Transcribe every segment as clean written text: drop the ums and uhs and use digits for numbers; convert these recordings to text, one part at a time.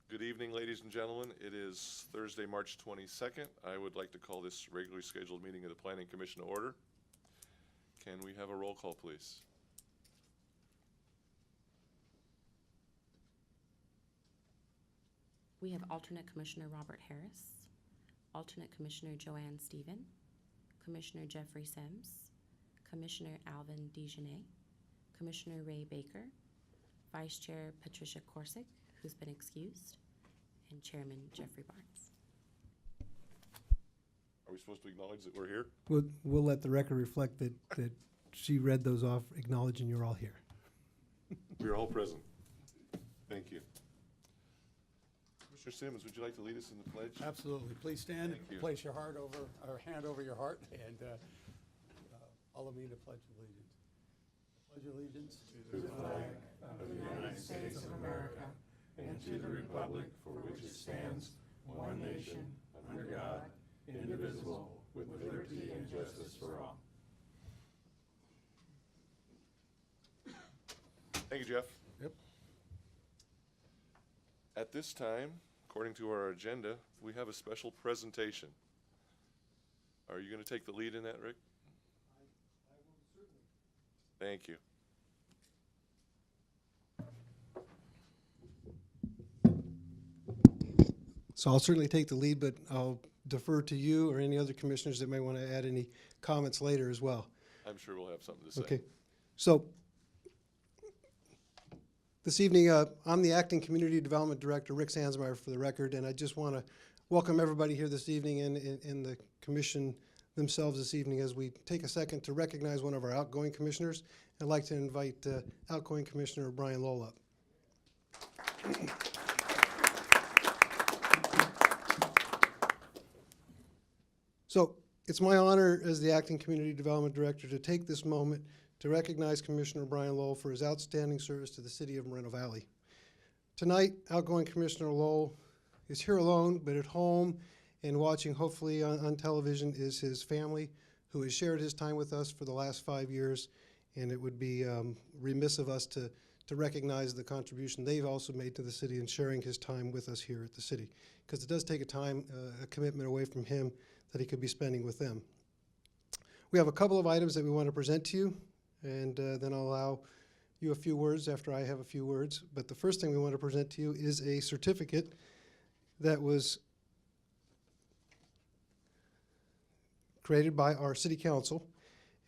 Good evening, ladies and gentlemen. It is Thursday, March 22nd. I would like to call this regularly scheduled meeting of the Planning Commission to order. Can we have a roll call, please? We have alternate Commissioner Robert Harris, alternate Commissioner Joanne Stephen, Commissioner Jeffrey Sims, Commissioner Alvin DeJeanette, Commissioner Ray Baker, Vice Chair Patricia Corsick, who's been excused, and Chairman Jeffrey Barnes. Are we supposed to acknowledge that we're here? We'll let the record reflect that she read those off, acknowledging you're all here. We're all present. Thank you. Commissioner Sims, would you like to lead us in the pledge? Absolutely. Please stand. Thank you. Place your hand over your heart, and follow me to pledge allegiance. Pledge allegiance to the flag of the United States of America and to the republic for which it stands, one nation, under God, indivisible, with liberty and justice for all. Thank you, Jeff. Yep. At this time, according to our agenda, we have a special presentation. Are you going to take the lead in that, Rick? I will certainly. Thank you. So I'll certainly take the lead, but I'll defer to you or any other commissioners that may want to add any comments later as well. I'm sure we'll have something to say. Okay. So this evening, I'm the Acting Community Development Director, Rick Sansmeyer, for the record, and I just want to welcome everybody here this evening and the commission themselves this evening as we take a second to recognize one of our outgoing commissioners. I'd like to invite outgoing Commissioner Brian Lowell up. So it's my honor as the Acting Community Development Director to take this moment to recognize Commissioner Brian Lowell for his outstanding service to the city of Moreno Valley. Tonight, outgoing Commissioner Lowell is here alone, but at home and watching hopefully on television is his family, who has shared his time with us for the last 5 years, and it would be remiss of us to recognize the contribution they've also made to the city in sharing his time with us here at the city, because it does take a commitment away from him that he could be spending with them. We have a couple of items that we want to present to you, and then I'll allow you a few words after I have a few words. But the first thing we want to present to you is a certificate that was created by our city council,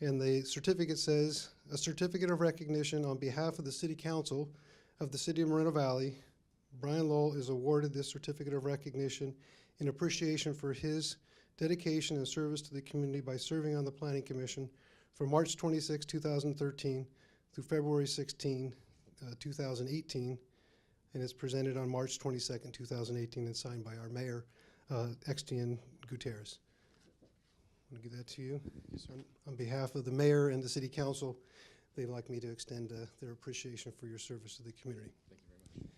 and the certificate says, "A certificate of recognition on behalf of the city council of the city of Moreno Valley. Brian Lowell is awarded this certificate of recognition in appreciation for his dedication and service to the community by serving on the Planning Commission from March 26, 2013 through February 16, 2018, and it's presented on March 22nd, 2018, and signed by our mayor, Extian Gutierrez." I'm going to give that to you. Yes, on behalf of the mayor and the city council, they'd like me to extend their appreciation for your service to the community. Thank you very much.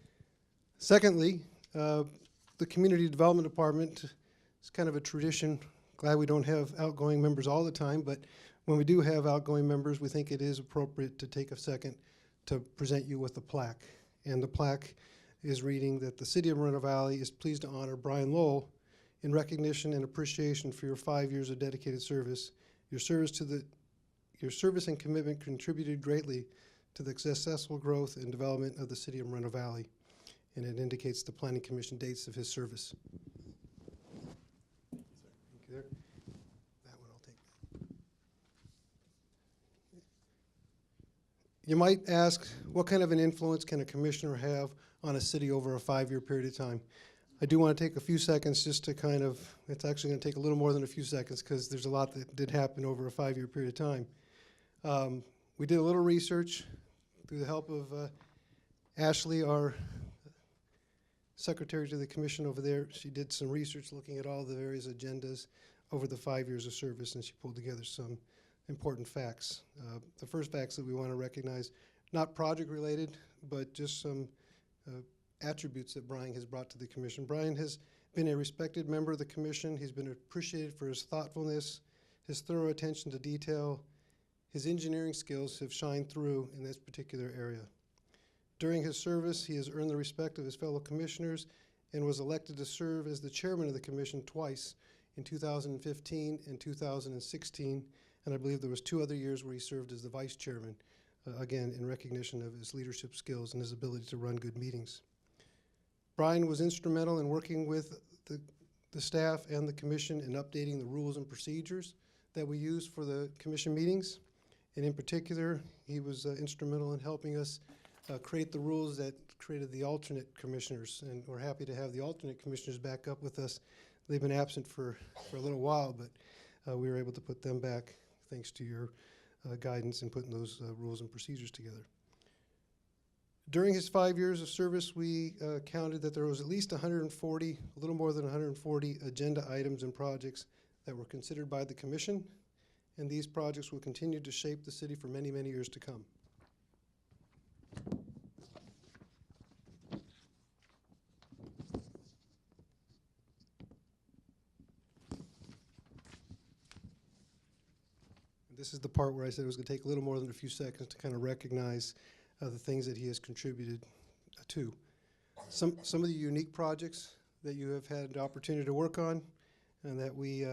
Secondly, the Community Development Department, it's kind of a tradition. Glad we don't have outgoing members all the time, but when we do have outgoing members, we think it is appropriate to take a second to present you with a plaque. And the plaque is reading that the city of Moreno Valley is pleased to honor Brian Lowell in recognition and appreciation for your 5 years of dedicated service. Your service and commitment contributed greatly to the successful growth and development of the city of Moreno Valley, and it indicates the Planning Commission dates of his service. Thank you there. That one I'll take. You might ask, what kind of an influence can a commissioner have on a city over a 5-year period of time? I do want to take a few seconds just to it's actually going to take a little more than a few seconds because there's a lot that did happen over a 5-year period of time. We did a little research through the help of Ashley, our secretary to the commission over there. She did some research looking at all the various agendas over the 5 years of service, and she pulled together some important facts. The first facts that we want to recognize, not project related, but just some attributes that Brian has brought to the commission. Brian has been a respected member of the commission. He's been appreciated for his thoughtfulness, his thorough attention to detail. His engineering skills have shined through in this particular area. During his service, he has earned the respect of his fellow commissioners and was elected to serve as the chairman of the commission twice, in 2015 and 2016, and I believe there was 2 other years where he served as the vice chairman, again, in recognition of his leadership skills and his ability to run good meetings. Brian was instrumental in working with the staff and the commission in updating the rules and procedures that we use for the commission meetings. And in particular, he was instrumental in helping us create the rules that created the alternate commissioners. And we're happy to have the alternate commissioners back up with us. They've been absent for a little while, but we were able to put them back thanks to your guidance in putting those rules and procedures together. During his 5 years of service, we counted that there was at least 140, a little more than 140 agenda items and projects that were considered by the commission, and these projects will continue to shape the city for many, many years to come. This is the part where I said it was going to take a little more than a few seconds to kind of recognize the things that he has contributed to. Some of the unique projects that you have had the opportunity to work on and that we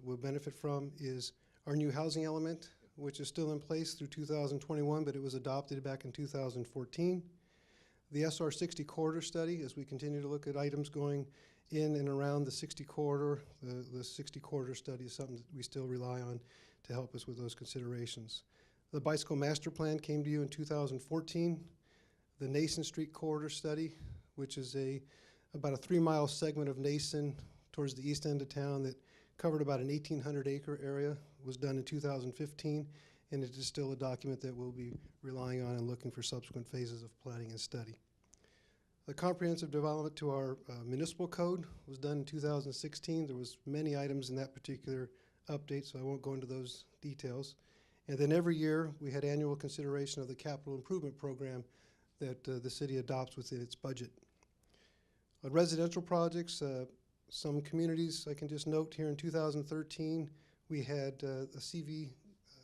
will benefit from is our new housing element, which is still in place through 2021, but it was adopted back in 2014. The SR 60 corridor study, as we continue to look at items going in and around the 60 corridor, the 60 corridor study is something that we still rely on to help us with those considerations. The bicycle master plan came to you in 2014. The Nason Street corridor study, which is about a 3-mile segment of Nason towards the east end of town that covered about an 1,800-acre area, was done in 2015, and it is still a document that we'll be relying on and looking for subsequent phases of planning and study. The comprehensive development to our municipal code was done in 2016. There was many items in that particular update, so I won't go into those details. And then every year, we had annual consideration of the capital improvement program that the city adopts within its budget. On residential projects, some communities, I can just note here in 2013, we had a CV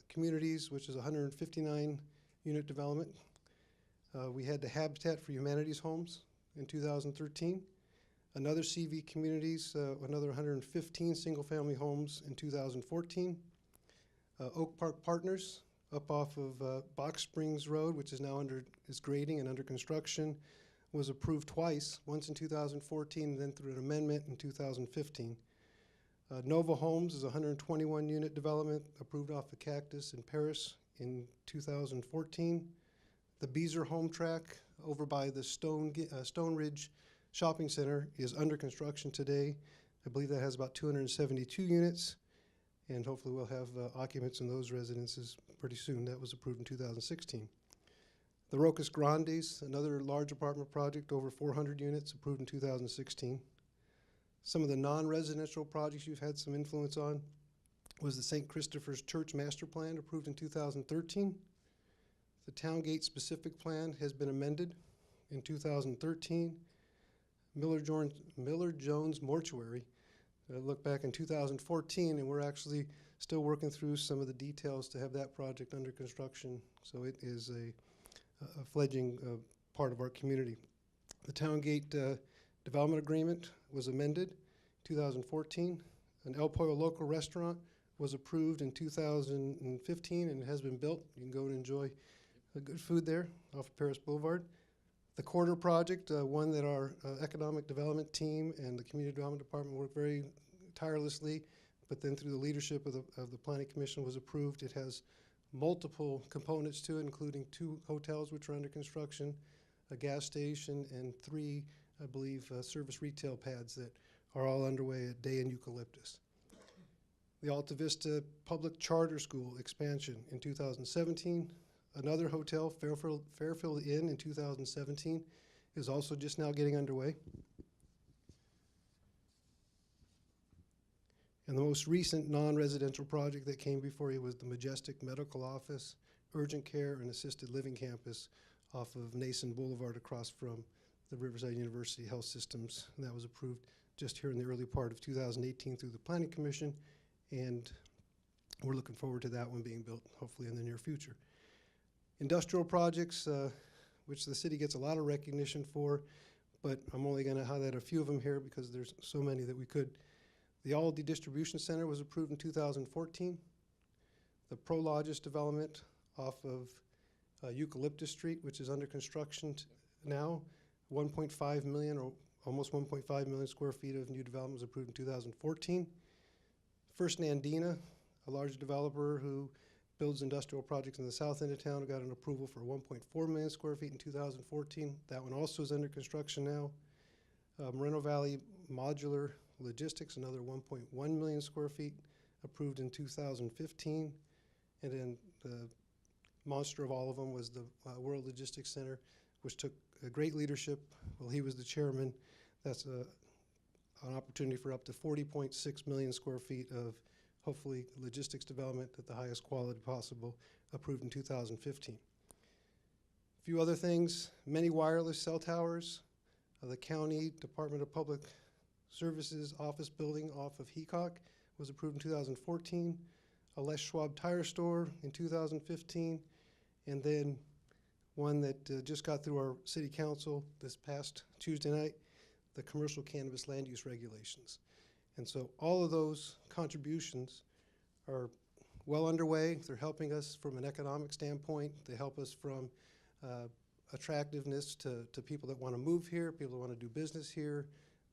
communities, which is 159 unit development. We had the Habitat for Humanity's homes in 2013. Another CV communities, another 115 single-family homes in 2014. Oak Park Partners up off of Box Springs Road, which is now is grading and under construction, was approved twice, once in 2014 and then through an amendment in 2015. Nova Homes is a 121-unit development approved off of Cactus in Paris in 2014. The Beezer Home Track over by the Stone Ridge Shopping Center is under construction today. I believe that has about 272 units, and hopefully we'll have occupants in those residences pretty soon. That was approved in 2016. The Rocas Grandes, another large apartment project, over 400 units, approved in 2016. Some of the non-residential projects you've had some influence on was the St. Christopher's Church Master Plan, approved in 2013. The Towngate Specific Plan has been amended in 2013. Miller Jones Mortuary, look back in 2014, and we're actually still working through some of the details to have that project under construction. So it is a fledgling part of our community. The Towngate Development Agreement was amended in 2014. An El Pollo Local restaurant was approved in 2015 and has been built. You can go and enjoy good food there off of Paris Boulevard. The Corridor Project, one that our economic development team and the community development department worked very tirelessly, but then through the leadership of the Planning Commission was approved. It has multiple components to it, including 2 hotels which are under construction, a gas station, and 3, I believe, service retail pads that are all underway at Day and Eucalyptus. The Alta Vista Public Charter School expansion in 2017. Another hotel, Fairfield Inn in 2017, is also just now getting underway. And the most recent non-residential project that came before you was the Majestic Medical Office, Urgent Care, and Assisted Living Campus off of Nason Boulevard across from the Riverside University Health Systems. And that was approved just here in the early part of 2018 through the Planning Commission, and we're looking forward to that one being built hopefully in the near future. Industrial projects, which the city gets a lot of recognition for, but I'm only going to highlight a few of them here because there's so many that we could. The Aldi Distribution Center was approved in 2014. The Prologis development off of Eucalyptus Street, which is under construction now, 1.5 million or almost 1.5 million square feet of new development was approved in 2014. First Nandina, a large developer who builds industrial projects in the south end of town, got an approval for 1.4 million square feet in 2014. That one also is under construction now. Moreno Valley Modular Logistics, another 1.1 million square feet, approved in 2015. And then the monster of all of them was the World Logistics Center, which took a great leadership. Well, he was the chairman. That's an opportunity for up to 40.6 million square feet of hopefully logistics development at the highest quality possible, approved in 2015. A few other things, many wireless cell towers. The County Department of Public Services office building off of Heacock was approved in 2014. A Les Schwab tire store in 2015. And then one that just got through our city council this past Tuesday night, the commercial cannabis land use regulations. And so all of those contributions are well underway. They're helping us from an economic standpoint. They help us from attractiveness to people that want to move here, people that want to do business here.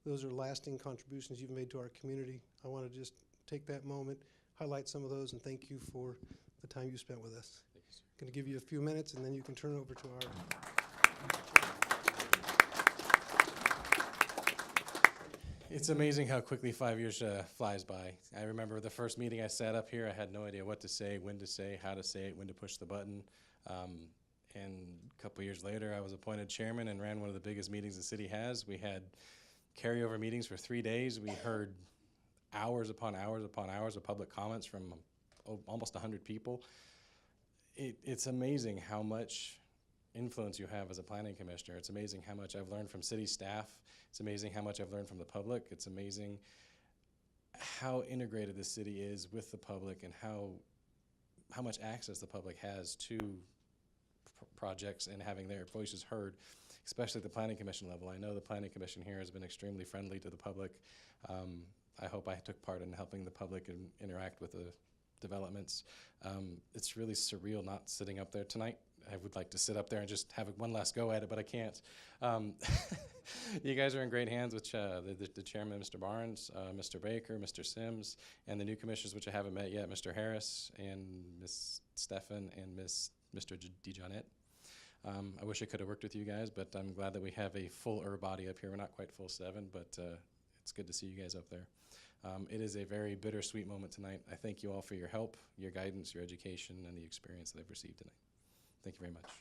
Those are lasting contributions you've made to our community. I want to just take that moment, highlight some of those, and thank you for the time you spent with us. Thank you, sir. Going to give you a few minutes, and then you can turn it over to our... It's amazing how quickly 5 years flies by. I remember the first meeting I sat up here, I had no idea what to say, when to say, how to say it, when to push the button. And a couple years later, I was appointed chairman and ran one of the biggest meetings the city has. We had carryover meetings for 3 days. We heard hours upon hours upon hours of public comments from almost 100 people. It's amazing how much influence you have as a planning commissioner. It's amazing how much I've learned from city staff. It's amazing how much I've learned from the public. It's amazing how integrated the city is with the public and how much access the public has to projects and having their voices heard, especially at the planning commission level. I know the planning commission here has been extremely friendly to the public. I hope I took part in helping the public interact with the developments. It's really surreal not sitting up there tonight. I would like to sit up there and just have one last go at it, but I can't. You guys are in great hands with the chairman, Mr. Barnes, Mr. Baker, Mr. Sims, and the new commissioners, which I haven't met yet, Mr. Harris and Ms. Stefan and Mr. DeJohnette. I wish I could have worked with you guys, but I'm glad that we have a full body up here. We're not quite full 7, but it's good to see you guys up there. It is a very bittersweet moment tonight. I thank you all for your help, your guidance, your education, and the experience that I've received tonight. Thank you very much.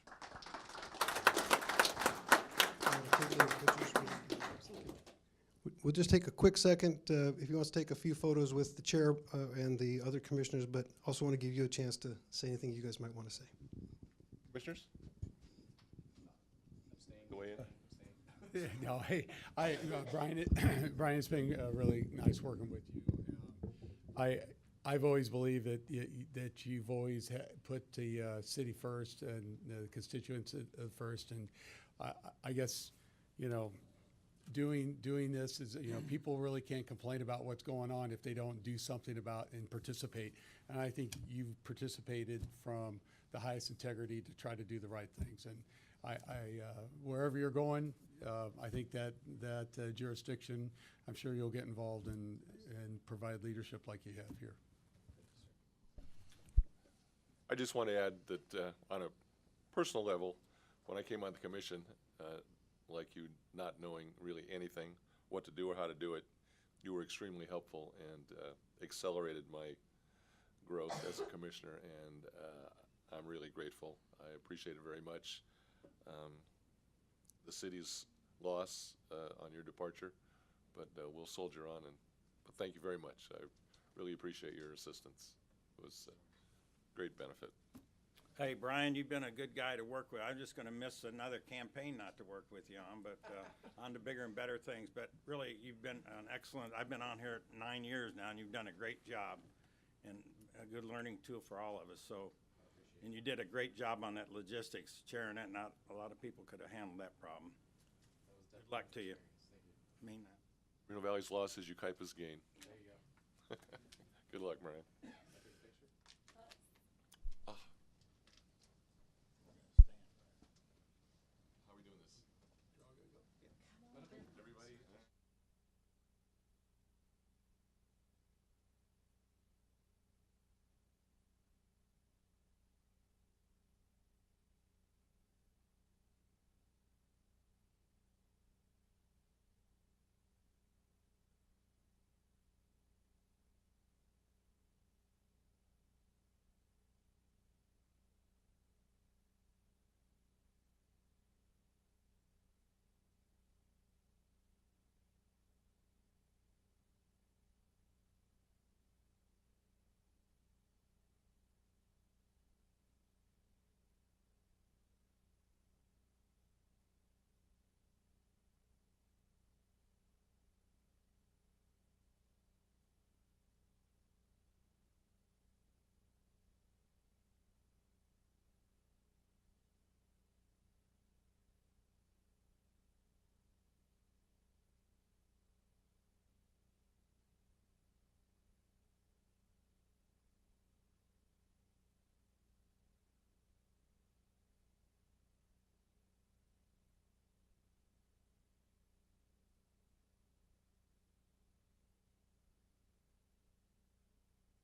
We'll just take a quick second if you want to take a few photos with the chair and the other commissioners, but also want to give you a chance to say anything you guys might want to say. Commissioners? Go in. Yeah, no, hey, Brian, Brian, it's been really nice working with you. I've always believed that you've always put the city first and the constituents first, and I guess, you know, doing this is, you know, people really can't complain about what's going on if they don't do something about and participate. And I think you've participated from the highest integrity to try to do the right things. And wherever you're going, I think that jurisdiction, I'm sure you'll get involved and provide leadership like you have here. I just want to add that on a personal level, when I came on the commission, like you not knowing really anything, what to do or how to do it, you were extremely helpful and accelerated my growth as a commissioner, and I'm really grateful. I appreciate it very much. The city's loss on your departure, but we'll soldier on, but thank you very much. I really appreciate your assistance. It was great benefit. Hey, Brian, you've been a good guy to work with. I'm just going to miss another campaign not to work with you on, but on to bigger and better things. But really, you've been an excellent, I've been on here 9 years now, and you've done a great job and a good learning tool for all of us. So And you did a great job on that logistics, chairing it. Not a lot of people could have handled that problem. Good luck to you. Mean that. Moreno Valley's loss is Ukaipa's gain. There you go. Good luck, Brian. Ah. How are we doing this? Everybody?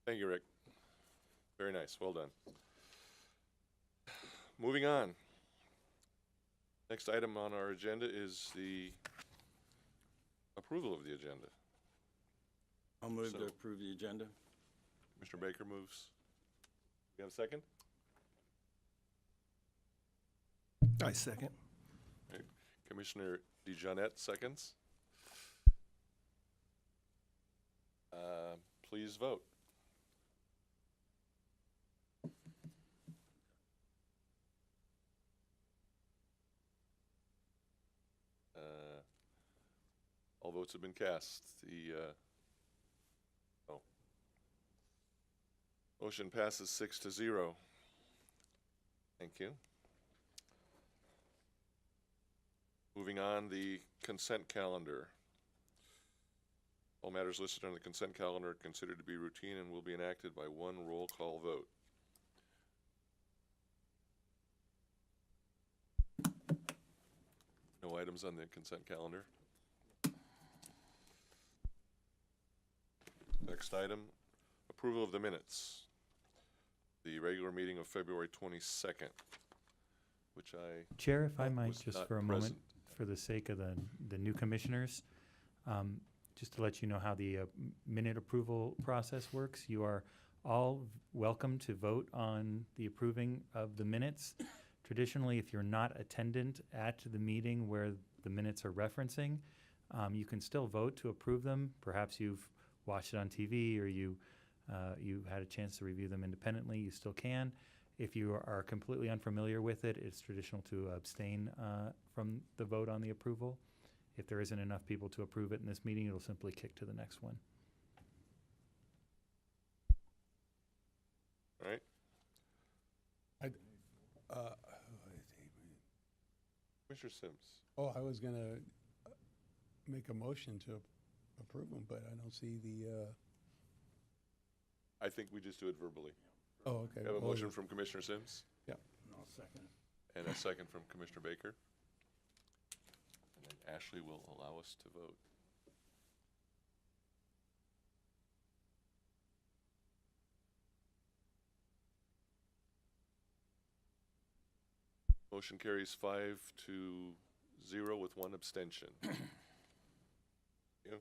Thank you, Rick. Very nice. Well done. Moving on. Next item on our agenda is the approval of the agenda. I'll move to So- approve the agenda. Mr. Baker moves. You have a second? I second. Okay. Commissioner DeJohnette seconds. Please vote. All votes have been cast. Motion passes 6-0. Thank you. Moving on, the consent calendar. All matters listed on the consent calendar are considered to be routine and will be enacted by one roll call vote. No items on the consent calendar. Next item, approval of the minutes. The regular meeting of February 22nd, which I Chair, if I might, was just not for a moment, present. for the sake of the new commissioners, just to let you know how the minute approval process works, you are all welcome to vote on the approving of the minutes. Traditionally, if you're not attendant at the meeting where the minutes are referencing, you can still vote to approve them. Perhaps you've watched it on TV or you had a chance to review them independently, you still can. If you are completely unfamiliar with it, it's traditional to abstain from the vote on the approval. If there isn't enough people to approve it in this meeting, it'll simply kick to the next one. All right, Commissioner Sims. Oh, I was gonna make a motion to approve them, but I don't see the, I think we just do it verbally. oh, okay. We have a Well, motion from Commissioner Sims I'll second it. and a second from Commissioner Baker. And then Ashley will allow us to vote. Motion carries 5-0 with one abstention. You.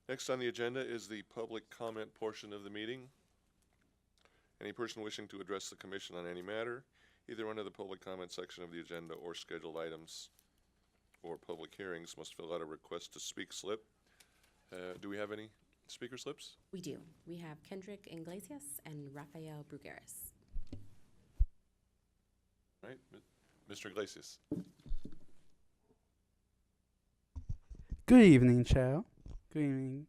Next on the agenda is the public comment portion of the meeting. Any person wishing to address the commission on any matter, either under the public comment section of the agenda or scheduled items or public hearings, must fill out a request to speak slip. Do we have any speaker slips? We do. We have Kendrick Iglesias and Rafael Brugueras. All right, Mr. Iglesias. Good evening, Chair. Good evening.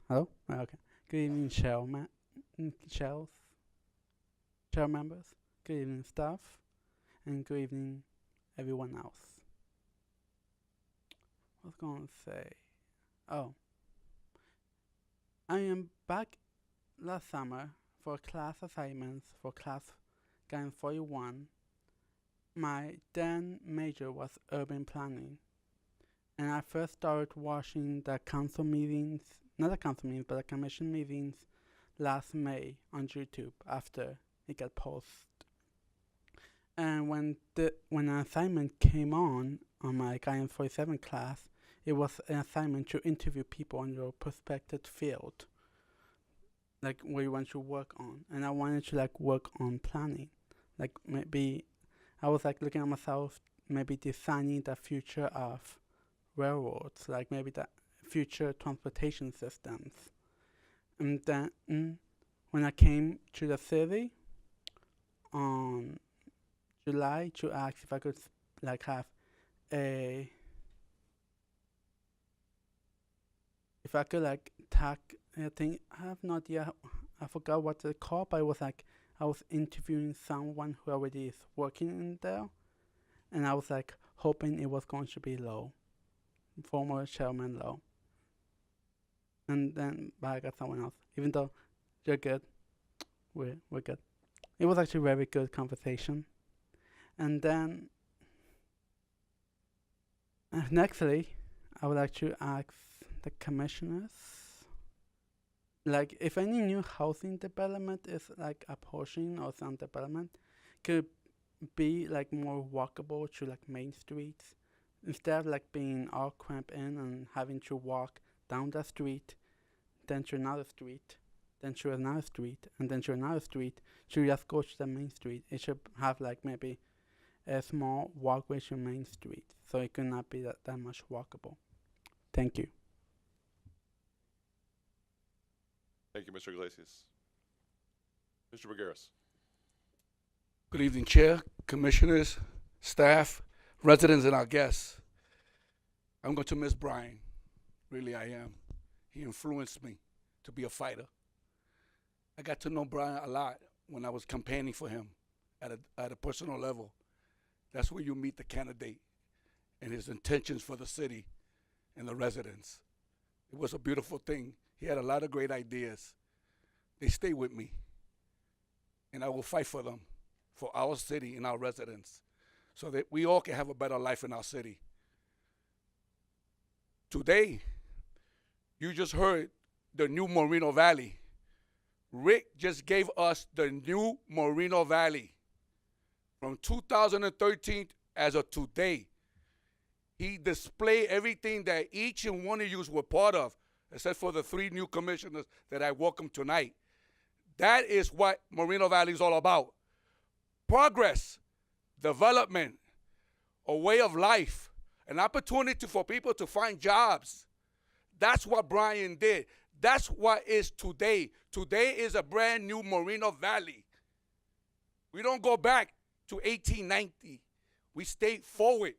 Hello? Okay. Good evening, Chair, chair members, good evening staff, and good evening everyone else. I was going to say, oh, I am back last summer for class assignments for class Guidance 41. My then major was urban planning, and I first started watching the council meetings, not the council meetings, but the commission meetings last May on YouTube after it got posted. And when an assignment came on my Guidance 47 class, it was an assignment to interview people on your prospective field, like where you want to work on. And I wanted to like work on planning, like maybe I was like looking at myself, maybe designing the future of railroads, like maybe the future transportation systems. And then when I came to the city on July to ask if I could like have a, if I could like tag, I think I have no idea, I forgot what it's called, but it was like I was interviewing someone who already is working in there, and I was like hoping it was going to be Lowe, former chairman Lowe. And then, but I got someone else. Even though you're good, we're good. It was actually a very good conversation. And then, nextly, I would like to ask the commissioners, like, if any new housing development is like approaching or some development, could be like more walkable to like main streets instead of like being all cramped in and having to walk down the street, then to another street, then to another street, and then to another street. To just go to the main street. It should have like maybe a small walkway to main street, so it could not be that much walkable. Thank you. Thank you, Mr. Iglesias. Mr. Bergeras. Good evening, Chair, Commissioners, staff, residents, and our guests. I'm going to miss Brian. Really, I am. He influenced me to be a fighter. I got to know Brian a lot when I was campaigning for him at a personal level. That's where you meet the candidate and his intentions for the city and the residents. It was a beautiful thing. He had a lot of great ideas. They stay with me, and I will fight for them, for our city and our residents, so that we all can have a better life in our city. Today, you just heard the new Moreno Valley. Rick just gave us the new Moreno Valley from 2013 as of today. He displayed everything that each and one of you were part of, except for the 3 new commissioners that I welcome tonight. That is what Moreno Valley is all about. Progress, development, a way of life, an opportunity for people to find jobs. That's what Brian did. That's what is today. Today is a brand new Moreno Valley. We don't go back to 1890. We stay forward.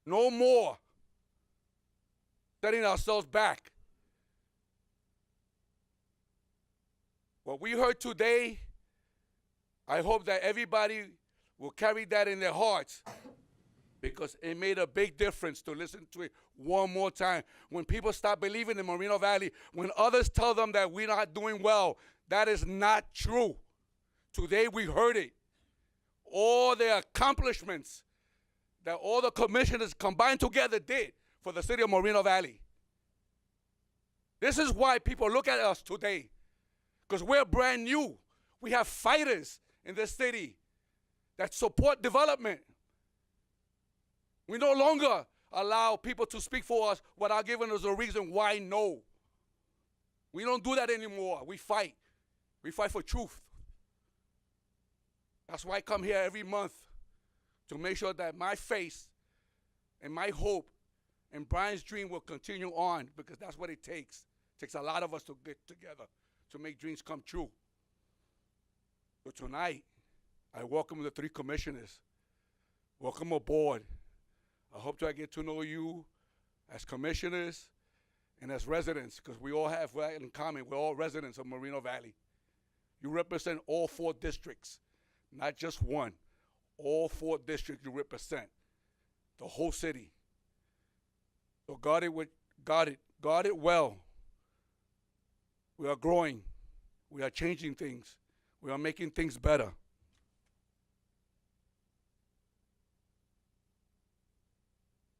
No more setting ourselves back. What we heard today, I hope that everybody will carry that in their hearts, because it made a big difference to listen to it one more time. When people stop believing in Moreno Valley, when others tell them that we're not doing well, that is not true. Today we heard it. All the accomplishments that all the commissioners combined together did for the city of Moreno Valley. This is why people look at us today, because we're brand new. We have fighters in this city that support development. We no longer allow people to speak for us without giving us a reason why no. We don't do that anymore. We fight. We fight for truth. That's why I come here every month, to make sure that my face and my hope and Brian's dream will continue on, because that's what it takes. It takes a lot of us to get together to make dreams come true. So tonight, I welcome the 3 commissioners. Welcome aboard. I hope to get to know you as commissioners And as residents, because we all have that in common, we're all residents of Moreno Valley. You represent all 4 districts, not just one. All 4 districts you represent, the whole city. So guard it well. We are growing. We are changing things. We are making things better.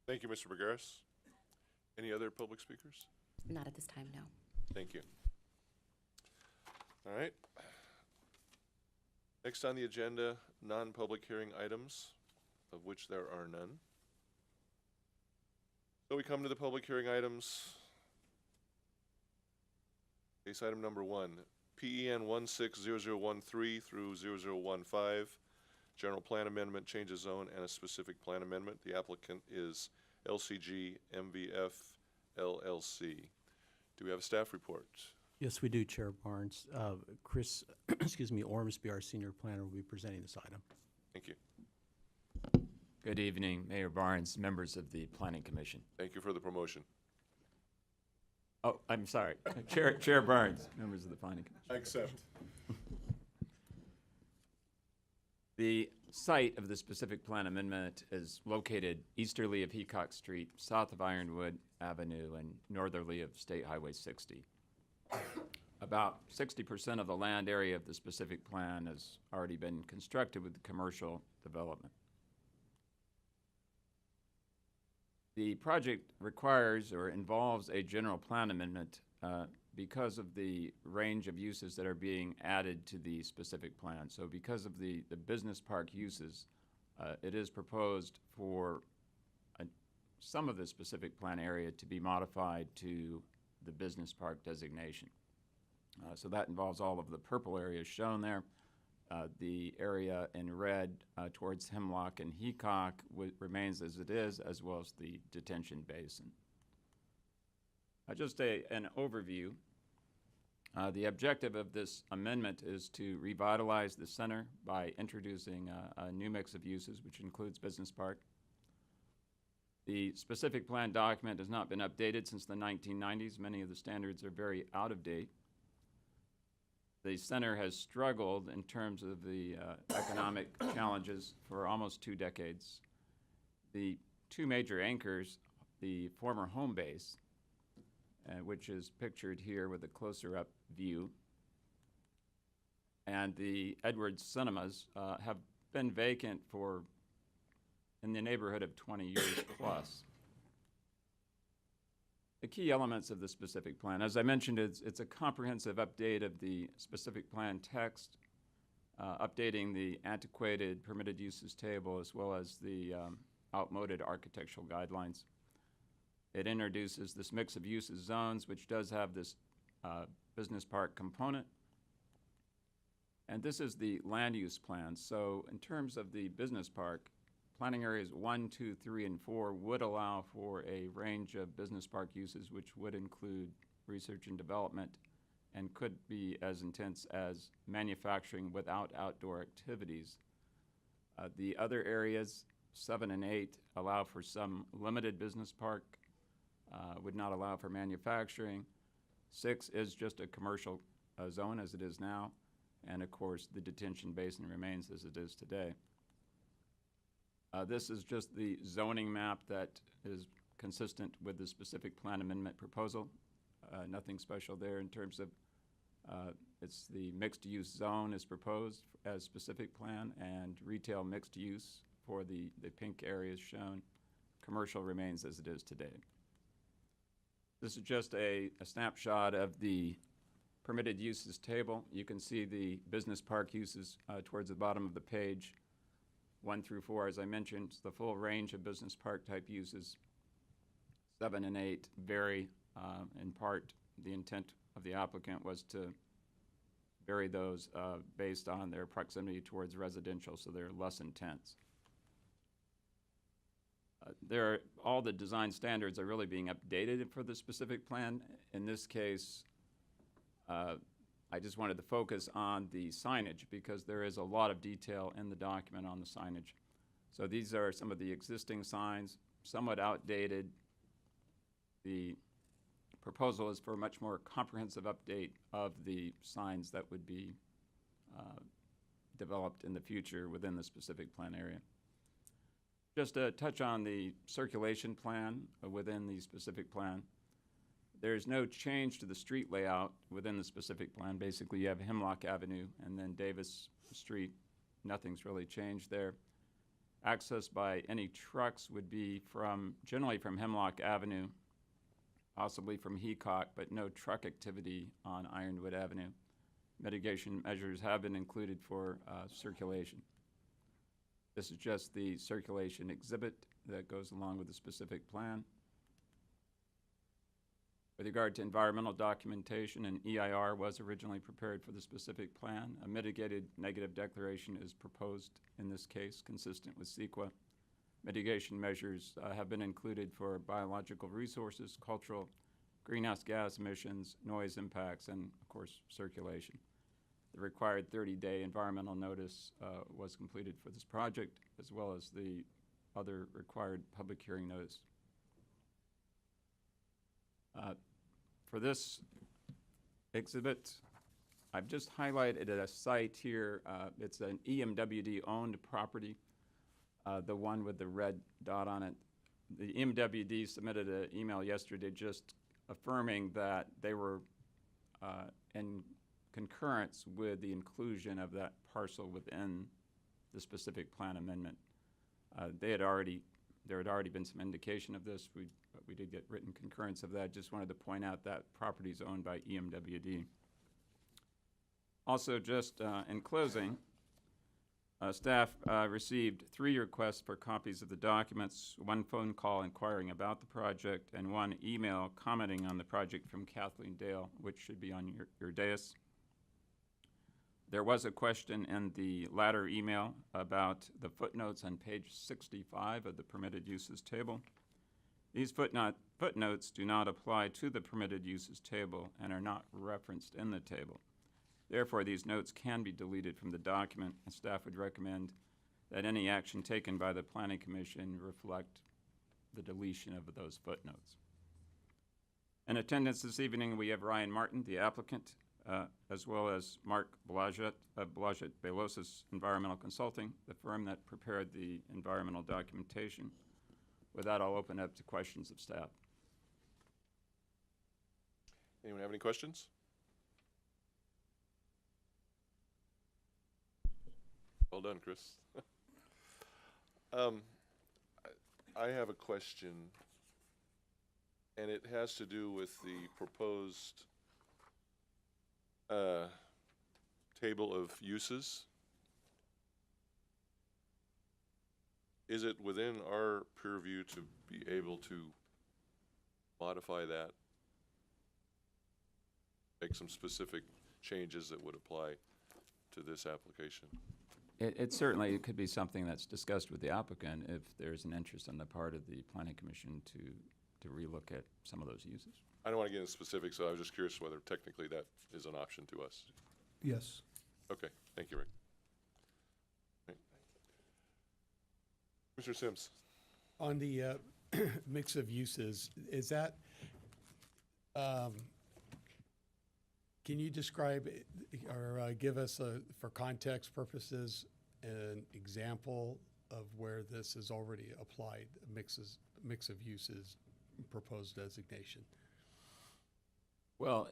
Thank you, Mr. Bergaris. Any other public speakers? Not at this time, no. Thank you. All right. Next on the agenda, non-public hearing items, of which there are none. So we come to the public hearing items. Case item number 1, PEN 160013 through 0015, general plan amendment, change of zone, and a specific plan amendment. The applicant is LCG MVF LLC. Do we have a staff report? Yes, we do, Chair Barnes. Chris, excuse me, Ormsby, our senior planner, will be presenting this item. Thank you. Good evening, Mayor Barnes, members of the Planning Commission. Thank you for the promotion. Oh, I'm sorry, Chair Barnes, members of the Planning Commission. I accept. The site of the specific plan amendment is located easterly of Heacock Street, south of Ironwood Avenue, and northerly of State Highway 60. About 60% of the land area of the specific plan has already been constructed with commercial development. The project requires or involves a general plan amendment because of the range of uses that are being added to the specific plan. So because of the business park uses, it is proposed for some of the specific plan area to be modified to the business park designation. So that involves all of the purple areas shown there. The area in red towards Hemlock and Heacock remains as it is, as well as the detention basin. Just an overview. The objective of this amendment is to revitalize the center by introducing a new mix of uses, which includes business park. The specific plan document has not been updated since the 1990s. Many of the standards are very out of date. The center has struggled in terms of the economic challenges for almost 2 decades. The 2 major anchors, the former home base, which is pictured here with a closer up view, and the Edwards Cinemas have been vacant for in the neighborhood of 20 years plus. The key elements of the specific plan, as I mentioned, it's a comprehensive update of the specific plan text, updating the antiquated permitted uses table as well as the outmoded architectural guidelines. It introduces this mix of uses zones, which does have this business park component. And this is the land use plan. So in terms of the business park, planning areas 1, 2, 3, and 4 would allow for a range of business park uses, which would include research and development and could be as intense as manufacturing without outdoor activities. The other areas, 7 and 8, allow for some limited business park, would not allow for manufacturing. 6 is just a commercial zone as it is now, and of course the detention basin remains as it is today. This is just the zoning map that is consistent with the specific plan amendment proposal. Nothing special there in terms of it's the mixed use zone is proposed as specific plan, and retail mixed use for the pink areas shown. Commercial remains as it is today. This is just a snapshot of the permitted uses table. You can see the business park uses towards the bottom of the page. 1 through 4, as I mentioned, the full range of business park type uses. 7 and 8 vary. In part, the intent of the applicant was to vary those based on their proximity towards residential, so they're less intense. All the design standards are really being updated for the specific plan. In this case, I just wanted to focus on the signage because there is a lot of detail in the document on the signage. So these are some of the existing signs, somewhat outdated. The proposal is for a much more comprehensive update of the signs that would be developed in the future within the specific plan area. Just to touch on the circulation plan within the specific plan, there's no change to the street layout within the specific plan. Basically, you have Hemlock Avenue and then Davis Street. Nothing's really changed there. Access by any trucks would be generally from Hemlock Avenue, possibly from Heacock, but no truck activity on Ironwood Avenue. Mitigation measures have been included for circulation. This is just the circulation exhibit that goes along with the specific plan. With regard to environmental documentation, an EIR was originally prepared for the specific plan. A mitigated negative declaration is proposed in this case, consistent with CEQA. Mitigation measures have been included for biological resources, cultural, greenhouse gas emissions, noise impacts, and of course, circulation. The required 30-day environmental notice was completed for this project, as well as the other required public hearing notice. For this exhibit, I've just highlighted a site here. It's an EMWD-owned property, the one with the red dot on it. The EMWD submitted an email yesterday just affirming that they were in concurrence with the inclusion of that parcel within the specific plan amendment. There had already been some indication of this. We did get written concurrence of that. Just wanted to point out that property is owned by EMWD. Also, just in closing, staff received 3 requests for copies of the documents, 1 phone call inquiring about the project, and 1 email commenting on the project from Kathleen Dale, which should be on your dais. There was a question in the latter email about the footnotes on page 65 of the permitted uses table. These footnotes do not apply to the permitted uses table and are not referenced in the table. Therefore, these notes can be deleted from the document, and staff would recommend that any action taken by the Planning Commission reflect the deletion of those footnotes. In attendance this evening, we have Ryan Martin, the applicant, as well as Mark Blajet of Blajet Belosis Environmental Consulting, the firm that prepared the environmental documentation. With that, I'll open up to questions of staff. Anyone have any questions? Well done, Chris. I have a question, and it has to do with the proposed table of uses. Is it within our purview to be able to modify that? Make some specific changes that would apply to this application? It certainly could be something that's discussed with the applicant if there's an interest on the part of the Planning Commission to relook at some of those uses. I don't want to get into specifics, so I was just curious whether technically that is an option to us. Yes. Okay, thank you, Rick. Right. Mr. Sims. On the mix of uses, is that, can you describe or give us, for context purposes, an example of where this is already applied, mix of uses proposed designation? Well,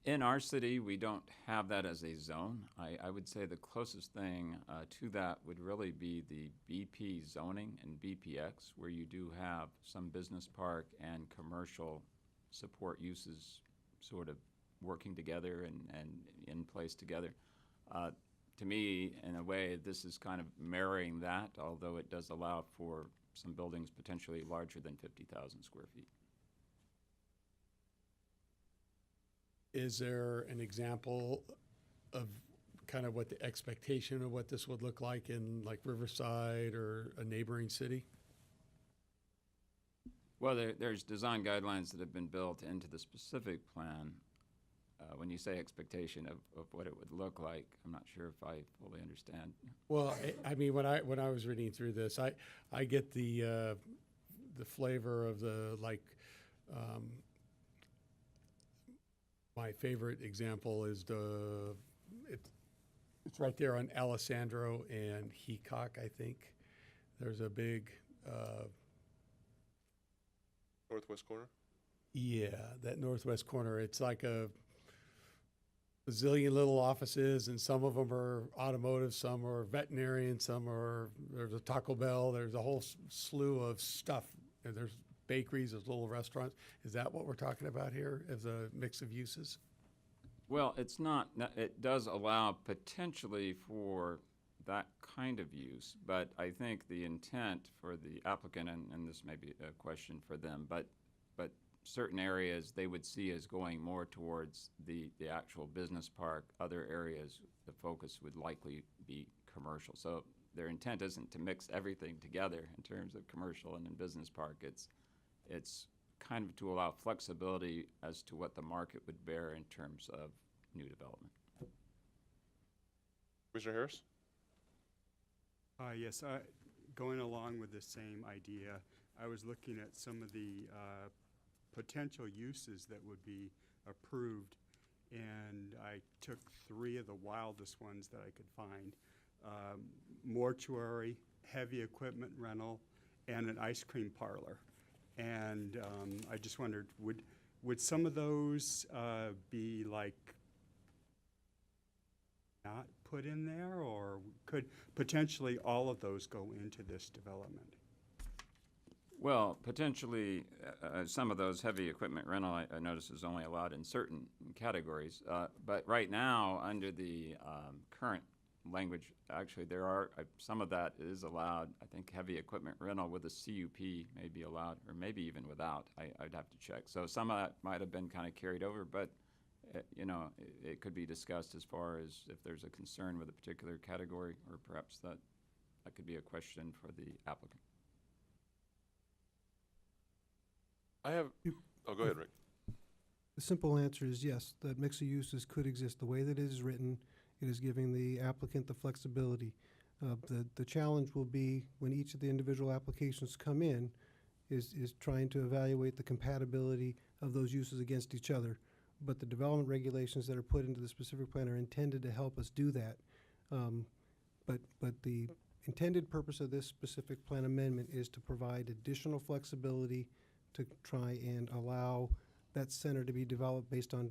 in our city, we don't have that as a zone. I would say the closest thing to that would really be the BP zoning and BPX, where you do have some business park and commercial support uses sort of working together and in place together. To me, in a way, this is kind of marrying that, although it does allow for some buildings potentially larger than 50,000 square feet. Is there an example of kind of what the expectation of what this would look like in like Riverside or a neighboring city? Well, there's design guidelines that have been built into the specific plan. When you say expectation of what it would look like, I'm not sure if I fully understand. Well, I mean, when I was reading through this, I get the flavor of the like My favorite example is it's right there on Alessandro and Heacock, I think. There's a big, Northwest corner? yeah, that northwest corner. It's like a zillion little offices, and some of them are automotive, some are veterinarian, there's a Taco Bell, there's a whole slew of stuff. And there's bakeries, there's little restaurants. Is that what we're talking about here as a mix of uses? Well, it's not, it does allow potentially for that kind of use, but I think the intent for the applicant, and this may be a question for them, but certain areas they would see as going more towards the actual business park. Other areas, the focus would likely be commercial. So their intent isn't to mix everything together in terms of commercial and in business park. It's kind of to allow flexibility as to what the market would bear in terms of new development. Commissioner Harris? Yes, going along with the same idea, I was looking at some of the potential uses that would be approved, and I took 3 of the wildest ones that I could find. Mortuary, heavy equipment rental, and an ice cream parlor. And I just wondered, would some of those be like not put in there, or could potentially all of those go into this development? Well, potentially, some of those heavy equipment rental, I notice, is only allowed in certain categories. But right now, under the current language, actually, there are, some of that is allowed. I think heavy equipment rental with a CUP may be allowed, or maybe even without. I'd have to check. So some of that might have been kind of carried over, but you know, it could be discussed as far as if there's a concern with a particular category, or perhaps that could be a question for the applicant. I have, oh, go ahead, Rick. The simple answer is yes, that mix of uses could exist. The way that it is written, it is giving the applicant the flexibility. The challenge will be when each of the individual applications come in is trying to evaluate the compatibility of those uses against each other. But the development regulations that are put into the specific plan are intended to help us do that. But the intended purpose of this specific plan amendment is to provide additional flexibility to try and allow that center to be developed based on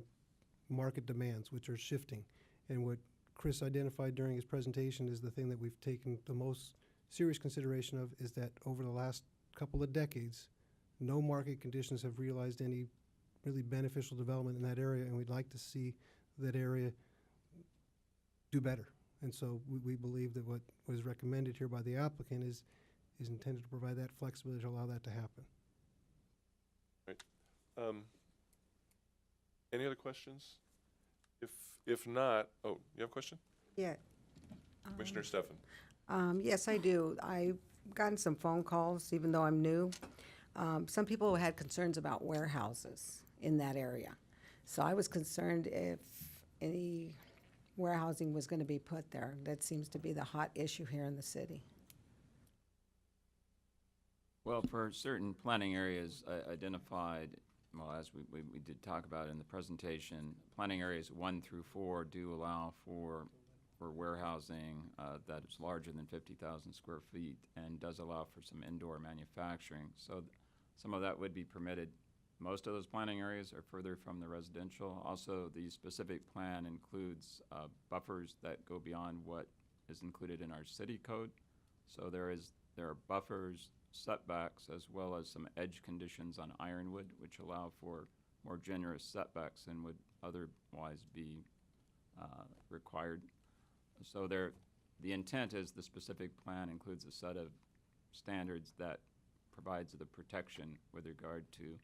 market demands, which are shifting. And what Chris identified during his presentation is the thing that we've taken the most serious consideration of, is that over the last couple of decades, no market conditions have realized any really beneficial development in that area, and we'd like to see that area do better. And so we believe that what was recommended here by the applicant is intended to provide that flexibility to allow that to happen. Any other questions? If not, oh, you have a question? Yeah. Commissioner Steffen. Yes, I do. I've gotten some phone calls, even though I'm new. Some people had concerns about warehouses in that area. So I was concerned if any warehousing was going to be put there. That seems to be the hot issue here in the city. Well, for certain planning areas identified, well, as we did talk about in the presentation, planning areas 1 through 4 do allow for warehousing that is larger than 50,000 square feet, and does allow for some indoor manufacturing. So some of that would be permitted. Most of those planning areas are further from the residential. Also, the specific plan includes buffers that go beyond what is included in our city code. So there are buffers, setbacks, as well as some edge conditions on Ironwood, which allow for more generous setbacks than would otherwise be required. So the intent is the specific plan includes a set of standards that provides the protection with regard to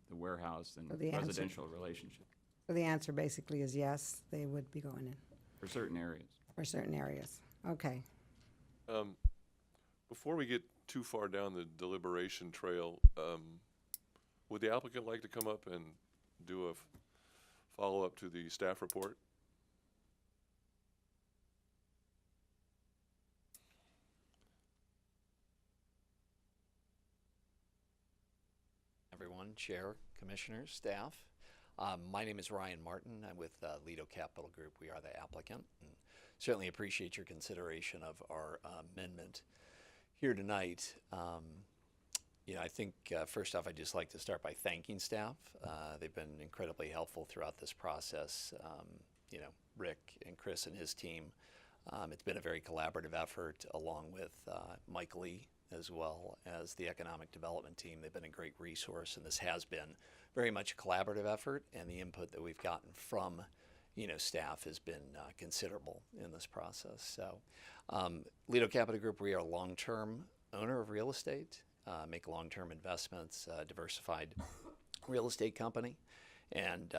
the warehouse and So the residential relationship So the answer basically is yes, they would be going in for certain areas. for certain areas. Okay. Before we get too far down the deliberation trail, would the applicant like to come up and do a follow-up to the staff report? Everyone, Chair, Commissioners, staff. My name is Ryan Martin. I'm with Lido Capital Group. We are the applicant, and certainly appreciate your consideration of our amendment here tonight. I think first off, I'd just like to start by thanking staff. They've been incredibly helpful throughout this process. Rick and Chris and his team. It's been a very collaborative effort, along with Mike Lee, as well as the economic development team. They've been a great resource, and this has been very much a collaborative effort, and the input that we've gotten from staff has been considerable in this process. So Lido Capital Group, we are a long-term owner of real estate, make long-term investments, diversified real estate company, and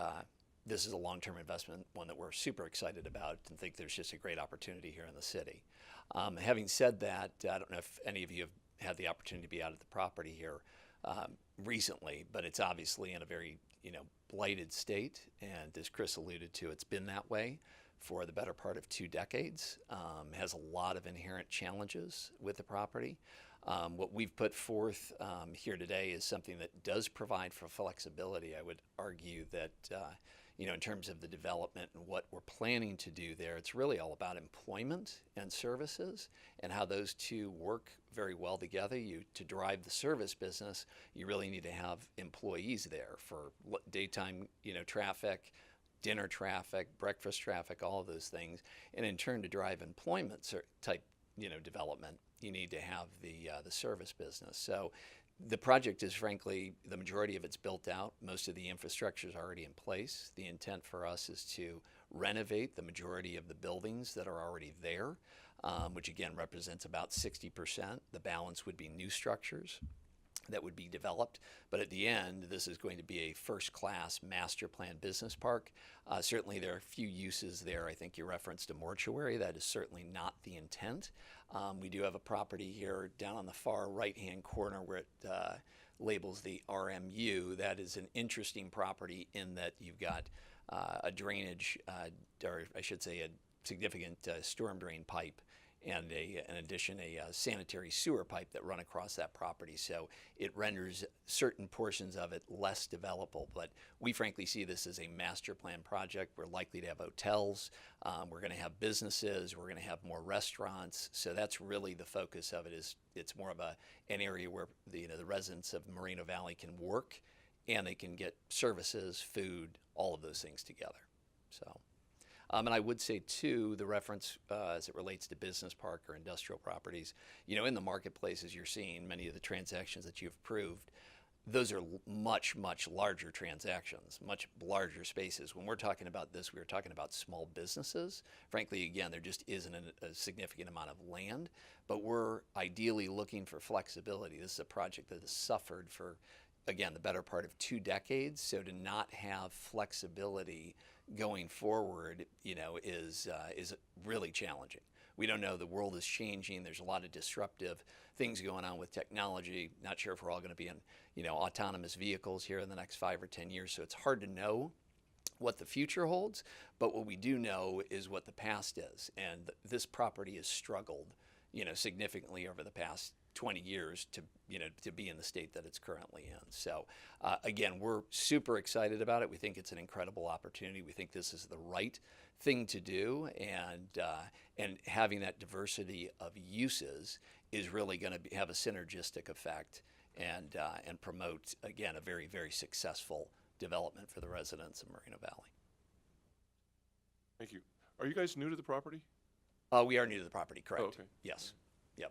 this is a long-term investment, one that we're super excited about and think there's just a great opportunity here in the city. Having said that, I don't know if any of you have had the opportunity to be out at the property here recently, but it's obviously in a very blighted state, and as Chris alluded to, it's been that way for the better part of 2 decades. Has a lot of inherent challenges with the property. What we've put forth here today is something that does provide for flexibility. I would argue that in terms of the development and what we're planning to do there, it's really all about employment and services and how those two work very well together. To drive the service business, you really need to have employees there for daytime, traffic, dinner traffic, breakfast traffic, all of those things. And in turn, to drive employment type, development, you need to have the service business. So the project is, frankly, the majority of it's built out. Most of the infrastructure is already in place. The intent for us is to renovate the majority of the buildings that are already there, which again represents about 60%. The balance would be new structures that would be developed. But at the end, this is going to be a first-class master plan business park. Certainly there are a few uses there. I think you referenced a mortuary. That is certainly not the intent. We do have a property here down on the far right-hand corner where it labels the RMU. That is an interesting property in that you've got a drainage, or I should say a significant storm drain pipe, and in addition, a sanitary sewer pipe that run across that property. So it renders certain portions of it less developable. But we frankly see this as a master plan project. We're likely to have hotels. We're going to have businesses. We're going to have more restaurants. So that's really the focus of it. It's more of an area where the residents of Moreno Valley can work, and they can get services, food, all of those things together. So. And I would say, too, the reference as it relates to business park or industrial properties, in the marketplace, as you're seeing, many of the transactions that you've approved, those are much, much larger transactions, much larger spaces. When we're talking about this, we're talking about small businesses. Frankly, again, there just isn't a significant amount of land, but we're ideally looking for flexibility. This is a project that has suffered for, again, the better part of 2 decades, so to not have flexibility going forward, is really challenging. We don't know. The world is changing. There's a lot of disruptive things going on with technology. Not sure if we're all going to be in, autonomous vehicles here in the next 5 or 10 years. So it's hard to know what the future holds. But what we do know is what the past is. And this property has struggled, significantly over the past 20 years to be in the state that it's currently in. So again, we're super excited about it. We think it's an incredible opportunity. We think this is the right thing to do, and having that diversity of uses is really going to have a synergistic effect and promote, again, a very, very successful development for the residents of Moreno Valley. Thank you. Are you guys new to the property? We are new to the property, correct? Oh, okay. Yes. Yep.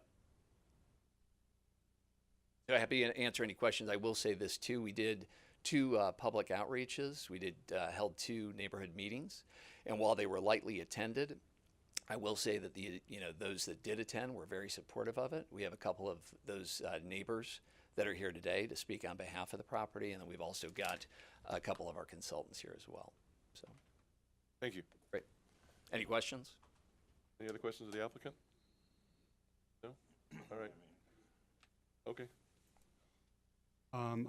So happy to answer any questions. I will say this too. We did 2 public outreaches. We held 2 neighborhood meetings, and while they were lightly attended, I will say that those that did attend were very supportive of it. We have a couple of those neighbors that are here today to speak on behalf of the property, and then we've also got a couple of our consultants here as well. So, thank you. Great. Any questions? Any other questions of the applicant? No? All right. Okay.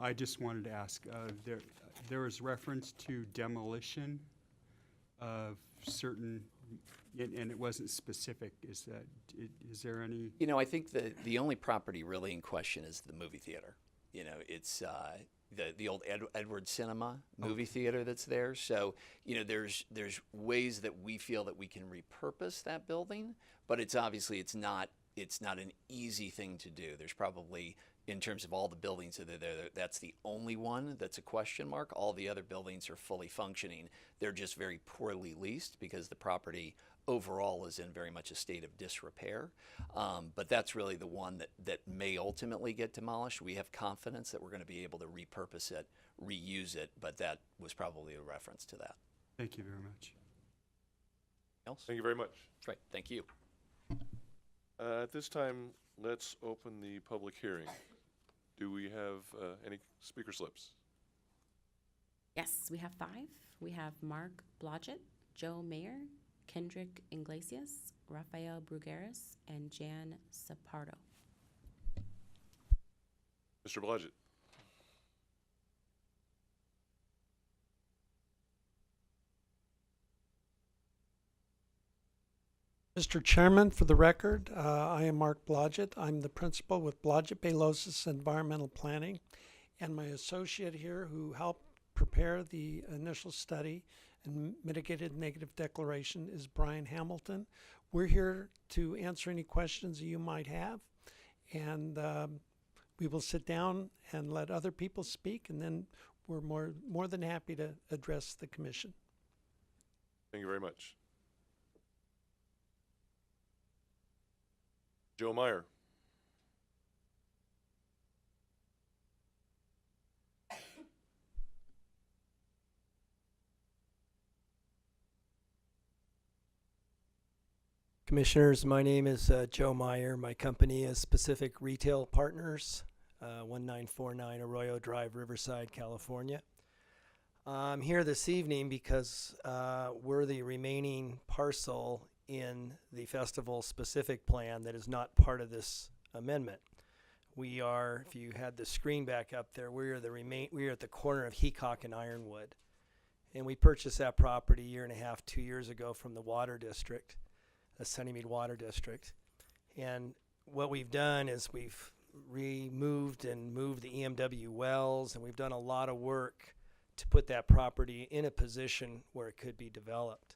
I just wanted to ask, there was reference to demolition of certain, and it wasn't specific. Is there any? I think the only property really in question is the movie theater. It's the old Edward Cinema movie theater that's there. So, there's ways that we feel that we can repurpose that building, but it's not an easy thing to do. There's probably, in terms of all the buildings that are there, that's the only one that's a question mark. All the other buildings are fully functioning. They're just very poorly leased because the property overall is in very much a state of disrepair. But that's really the one that may ultimately get demolished. We have confidence that we're going to be able to repurpose it, reuse it, but that was probably a reference to that. Thank you very much. Else? Thank you very much. Great, thank you. At this time, let's open the public hearing. Do we have any speaker slips? Yes, we have 5. We have Mark Blodgett, Joe Mayer, Kendrick Iglesias, Rafael Brugueras, and Jan Sapardo. Mr. Blodgett. Mr. Chairman, for the record, I am Mark Blodgett. I'm the principal with Blodgett Balosis Environmental Planning, and my associate here who helped prepare the initial study and mitigated negative declaration is Brian Hamilton. We're here to answer any questions you might have, and we will sit down and let other people speak, and then we're more than happy to address the commission. Thank you very much. Joe Meyer. Commissioners, my name is Joe Meyer. My company is Pacific Retail Partners, 1949 Arroyo Drive, Riverside, California. I'm here this evening because we're the remaining parcel in the festival specific plan that is not part of this amendment. We are, if you had the screen back up there, we are at the corner of Heacock and Ironwood. And we purchased that property 1.5 years, 2 years ago from the Water District, the Sunnymead Water District. And what we've done is we've removed and moved the EMW wells, and we've done a lot of work to put that property in a position where it could be developed.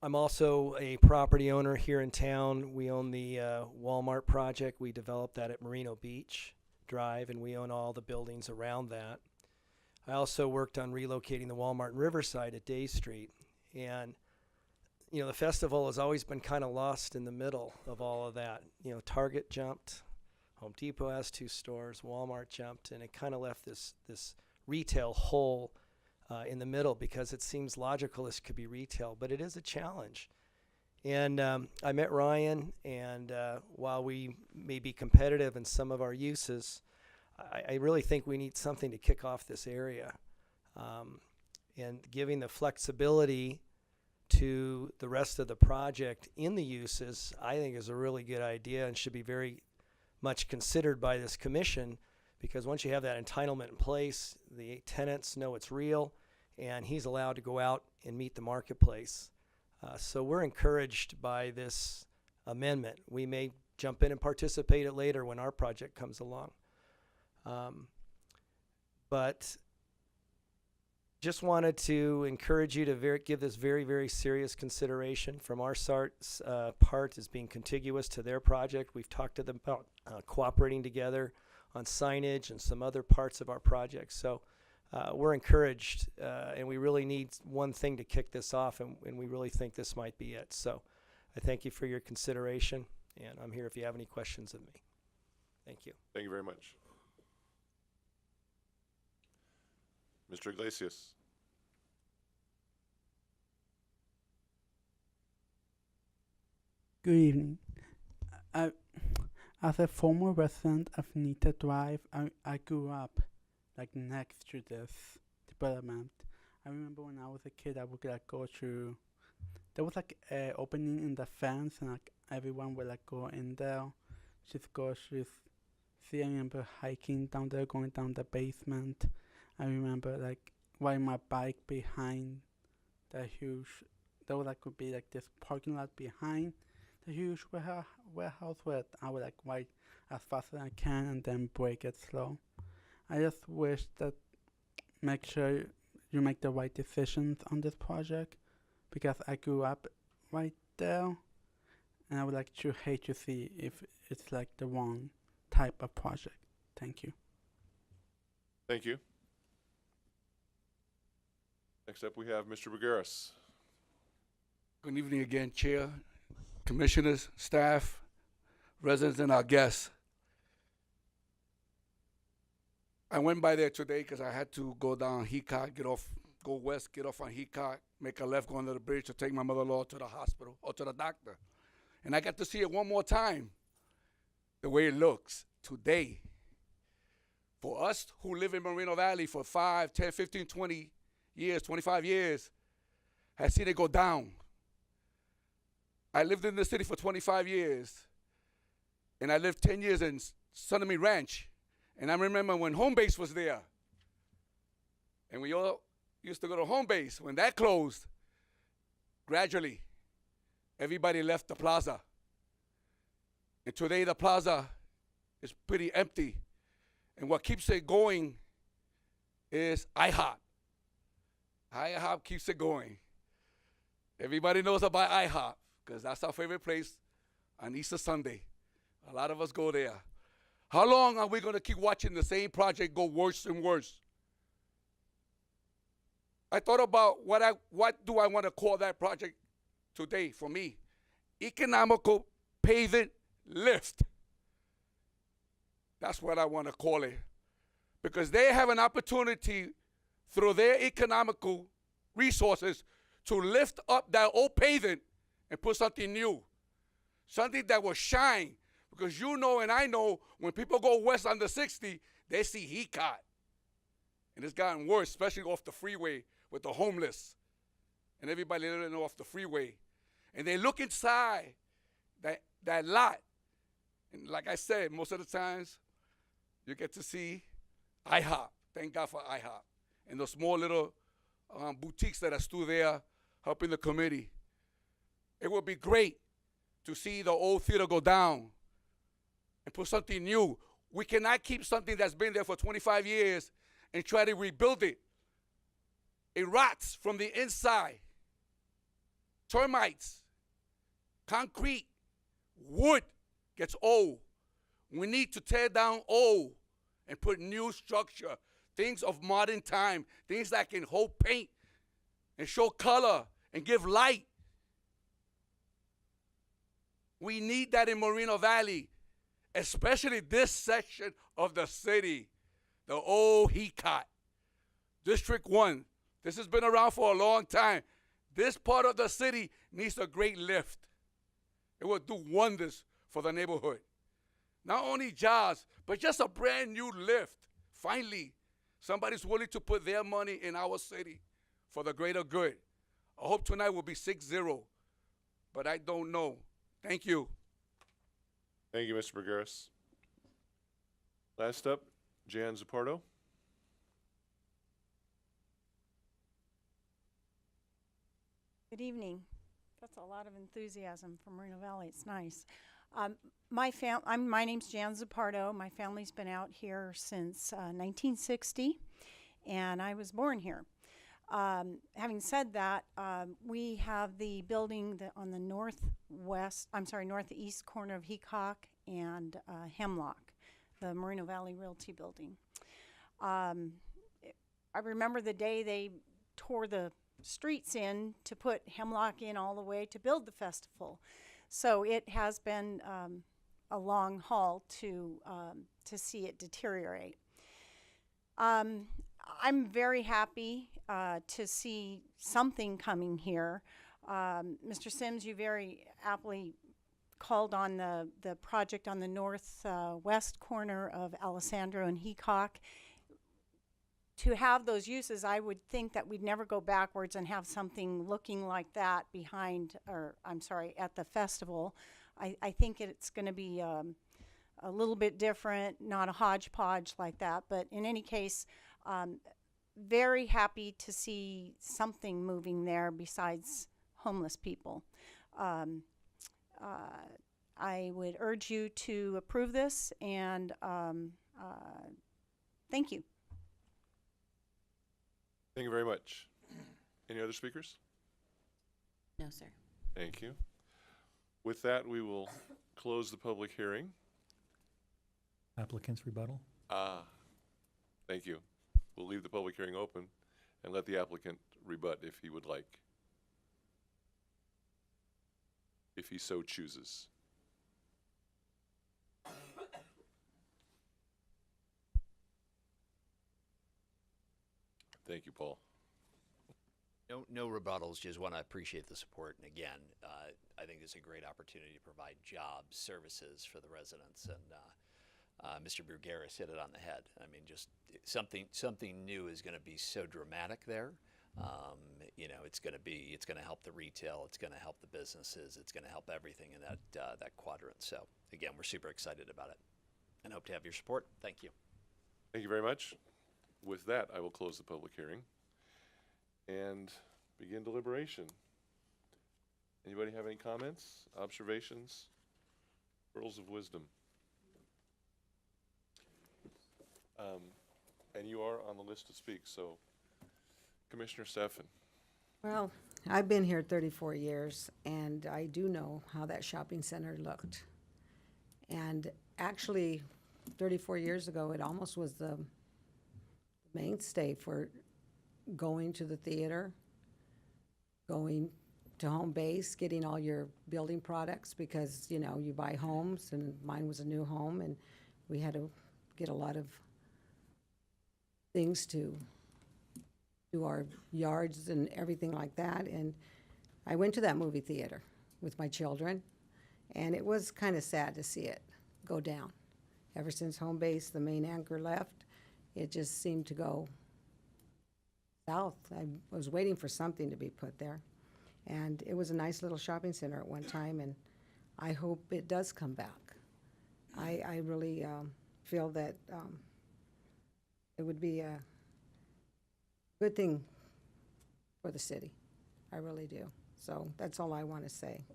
I'm also a property owner here in town. We own the Walmart project. We developed that at Moreno Beach Drive, and we own all the buildings around that. I also worked on relocating the Walmart in Riverside at Day Street. And, the festival has always been kind of lost in the middle of all of that. Target jumped, Home Depot has 2 stores, Walmart jumped, and it kind of left this retail hole in the middle, because it seems logical this could be retail, but it is a challenge. And I met Ryan, and while we may be competitive in some of our uses, I really think we need something to kick off this area. And giving the flexibility to the rest of the project in the uses, I think is a really good idea and should be very much considered by this commission, because once you have that entitlement in place, the tenants know it's real, and he's allowed to go out and meet the marketplace. So we're encouraged by this amendment. We may jump in and participate it later when our project comes along. But just wanted to encourage you to give this very, very serious consideration. From our part as being contiguous to their project, we've talked to them about cooperating together on signage and some other parts of our project. So we're encouraged, and we really need one thing to kick this off, and we really think this might be it. So I thank you for your consideration, and I'm here if you have any questions of me. Thank you. Thank you very much. Mr. Iglesias. Good evening. As a former resident of Nita Drive, I grew up next to this development. I remember when I was a kid, I would go to, there was a opening in the fence, and everyone would go in there, just see. I remember hiking down there, going down the basement. I remember riding my bike behind the huge, there would be this parking lot behind the huge warehouse with I would like write as fast as I can and then break it slow. I just wish that make sure you make the right decisions on this project because I grew up right there and I would like to hate to see if it's like the wrong type of project. Thank you. Thank you. Next up, we have Mr. Bergeras. Good evening again, Chair, Commissioners, staff, residents, and our guests. I went by there today because I had to go down Heacock, go west, get off on Heacock, make a left, go under the bridge to take my mother-in-law to the hospital or to the doctor. And I got to see it one more time, the way it looks today. For us who live in Moreno Valley for 5, 10, 15, 20 years, 25 years, has seen it go down. I lived in the city for 25 years, and I lived 10 years in Sunami Ranch. And I remember when home base was there, and we all used to go to home base. When that closed, gradually, everybody left the plaza. And today the plaza is pretty empty. And what keeps it going is IHOP. IHOP keeps it going. Everybody knows about IHOP because that's our favorite place on Easter Sunday. A lot of us go there. How long are we going to keep watching the same project go worse and worse? I thought about what do I want to call that project today for me? Economical paving lift. That's what I want to call it. Because they have an opportunity through their economical resources to lift up that old pavement and put something new. Something that will shine. Because you know and I know when people go west on the 60, they see Heacock. And it's gotten worse, especially off the freeway with the homeless and everybody living off the freeway. And they look inside that lot. And like I said, most of the times you get to see IHOP. Thank God for IHOP. And those small little boutiques that are still there helping the committee. It would be great to see the old theater go down and put something new. We cannot keep something that's been there for 25 years and try to rebuild it. It rots from the inside. Termites, concrete, wood gets old. We need to tear down old and put new structure, things of modern time, things that can hold paint and show color and give light. We need that in Moreno Valley, especially this section of the city, the old Heacock. District 1, this has been around for a long time. This part of the city needs a great lift. It will do wonders for the neighborhood. Not only jobs, but just a brand new lift. Finally, somebody's willing to put their money in our city for the greater good. I hope tonight will be 6-0, but I don't know. Thank you. Thank you, Mr. Bergeras. Last up, Jan Zapardo. Good evening. That's a lot of enthusiasm from Moreno Valley. It's nice. My name's Jan Zapardo. My family's been out here since 1960, and I was born here. Having said that, we have the building on the northeast corner of Heacock and Hemlock, the Moreno Valley Realty Building. I remember the day they tore the streets in to put Hemlock in all the way to build the festival. So it has been a long haul to see it deteriorate. I'm very happy to see something coming here. Mr. Sims, you very aptly called on the project on the northwest corner of Alessandro and Heacock. To have those uses, I would think that we'd never go backwards and have something looking like that at the festival. I think it's going to be a little bit different, not a hodgepodge like that. But in any case, very happy to see something moving there besides homeless people. I would urge you to approve this, and thank you. Thank you very much. Any other speakers? No, sir. Thank you. With that, we will close the public hearing. Applicant's rebuttal? Thank you. We'll leave the public hearing open and let the applicant rebut if he would like, if he so chooses. Thank you, Paul. No rebuttals, just want to appreciate the support. And again, I think it's a great opportunity to provide jobs, services for the residents. And Mr. Brugaris hit it on the head. I mean, just something new is going to be so dramatic there. You know, it's going to help the retail, it's going to help the businesses, it's going to help everything in that quadrant. So again, we're super excited about it and hope to have your support. Thank you. Thank you very much. With that, I will close the public hearing and begin deliberation. Anybody have any comments, observations, pearls of wisdom? And you are on the list to speak, so Commissioner Steffen. Well, I've been here 34 years, and I do know how that shopping center looked. And actually, 34 years ago, it almost was the mainstay for going to the theater, going to home base, getting all your building products, because, you know, you buy homes, and mine was a new home, and we had to get a lot of things to do our yards and everything like that. And I went to that movie theater with my children, and it was kind of sad to see it go down. Ever since home base, the main anchor left, it just seemed to go south. I was waiting for something to be put there. And it was a nice little shopping center at one time, and I hope it does come back. I really feel that it would be a good thing for the city. I really do. So that's all I want to say.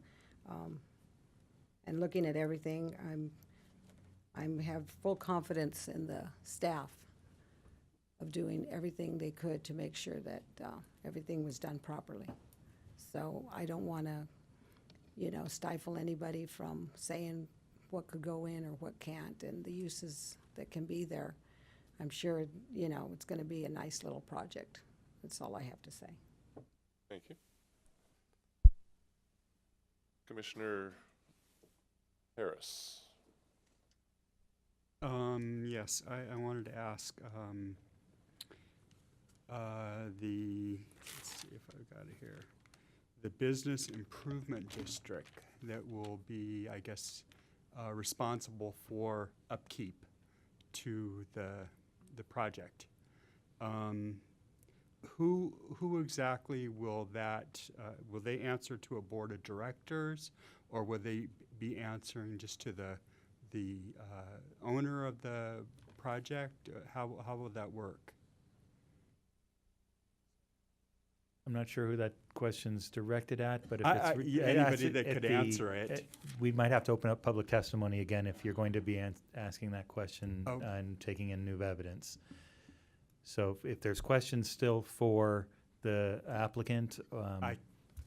And looking at everything, I have full confidence in the staff of doing everything they could to make sure that everything was done properly. So I don't want to, you know, stifle anybody from saying what could go in or what can't, and the uses that can be there. I'm sure, you know, it's going to be a nice little project. That's all I have to say. Thank you. Commissioner Harris. Yes, I wanted to ask let's see if I've got it here, the business improvement district that will be, I guess, responsible for upkeep to the project. Who exactly will they answer to a board of directors, or will they be answering just to the owner of the project? How will that work? I'm not sure who that question's directed at, but if anybody that could answer it. We might have to open up public testimony again if you're going to be asking that question and taking in new evidence. So if there's questions still for the applicant,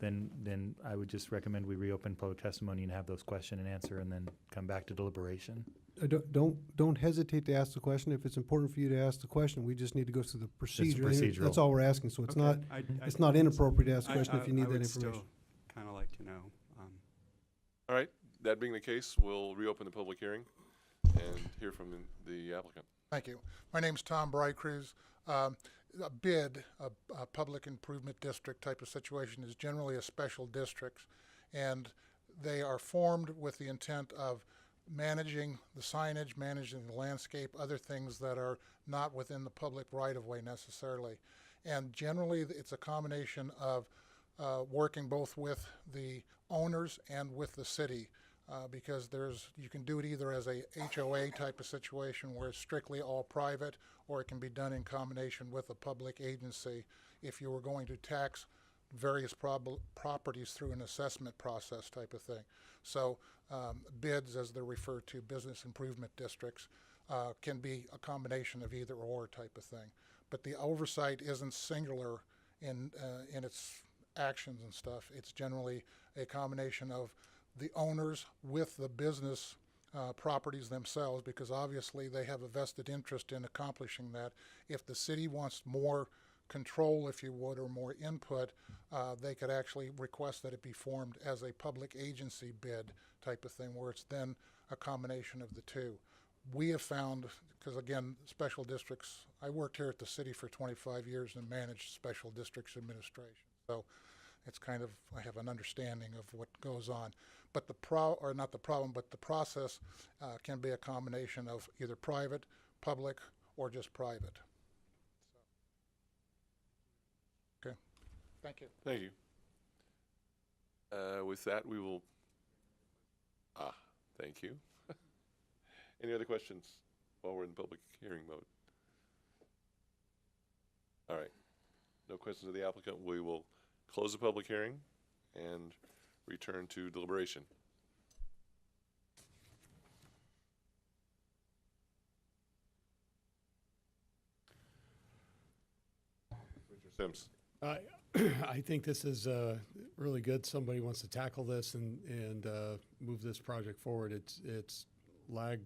then I would just recommend we reopen public testimony and have those question and answer, and then come back to deliberation. Don't hesitate to ask the question. If it's important for you to ask the question, we just need to go through the procedure. procedural. That's all we're asking. So it's Okay. it's not inappropriate to ask the question if you need I that would information. still kind of like to know. All right, that being the case, we'll reopen the public hearing and hear from the applicant. Thank you. My name's Tom Brightcruz. A BID, a public improvement district type of situation, is generally a special district, and they are formed with the intent of managing the signage, managing the landscape, other things that are not within the public right-of-way necessarily. And generally, it's a combination of working both with the owners and with the city, because you can do it either as a HOA type of situation where it's strictly all private, or it can be done in combination with a public agency if you were going to tax various properties through an assessment process type of thing. So bids, as they're referred to, business improvement districts, can be a combination of either or type of thing. But the oversight isn't singular in its actions and stuff. It's generally a combination of the owners with the business properties themselves, because obviously they have a vested interest in accomplishing that. If the city wants more control, if you would, or more input, they could actually request that it be formed as a public agency bid type of thing, where it's then a combination of the two. We have found, because again, special districts, I worked here at the city for 25 years and managed special districts administration. So it's kind of, I have an understanding of what goes on. But the the process can be a combination of either private, public, or just private. So. Okay, thank you. Thank you. With that, we will, thank you. Any other questions while we're in public hearing mode? All right. No questions of the applicant. We will close the public hearing and return to deliberation. Mr. Sims. I think this is really good. Somebody wants to tackle this and move this project forward. It's lagged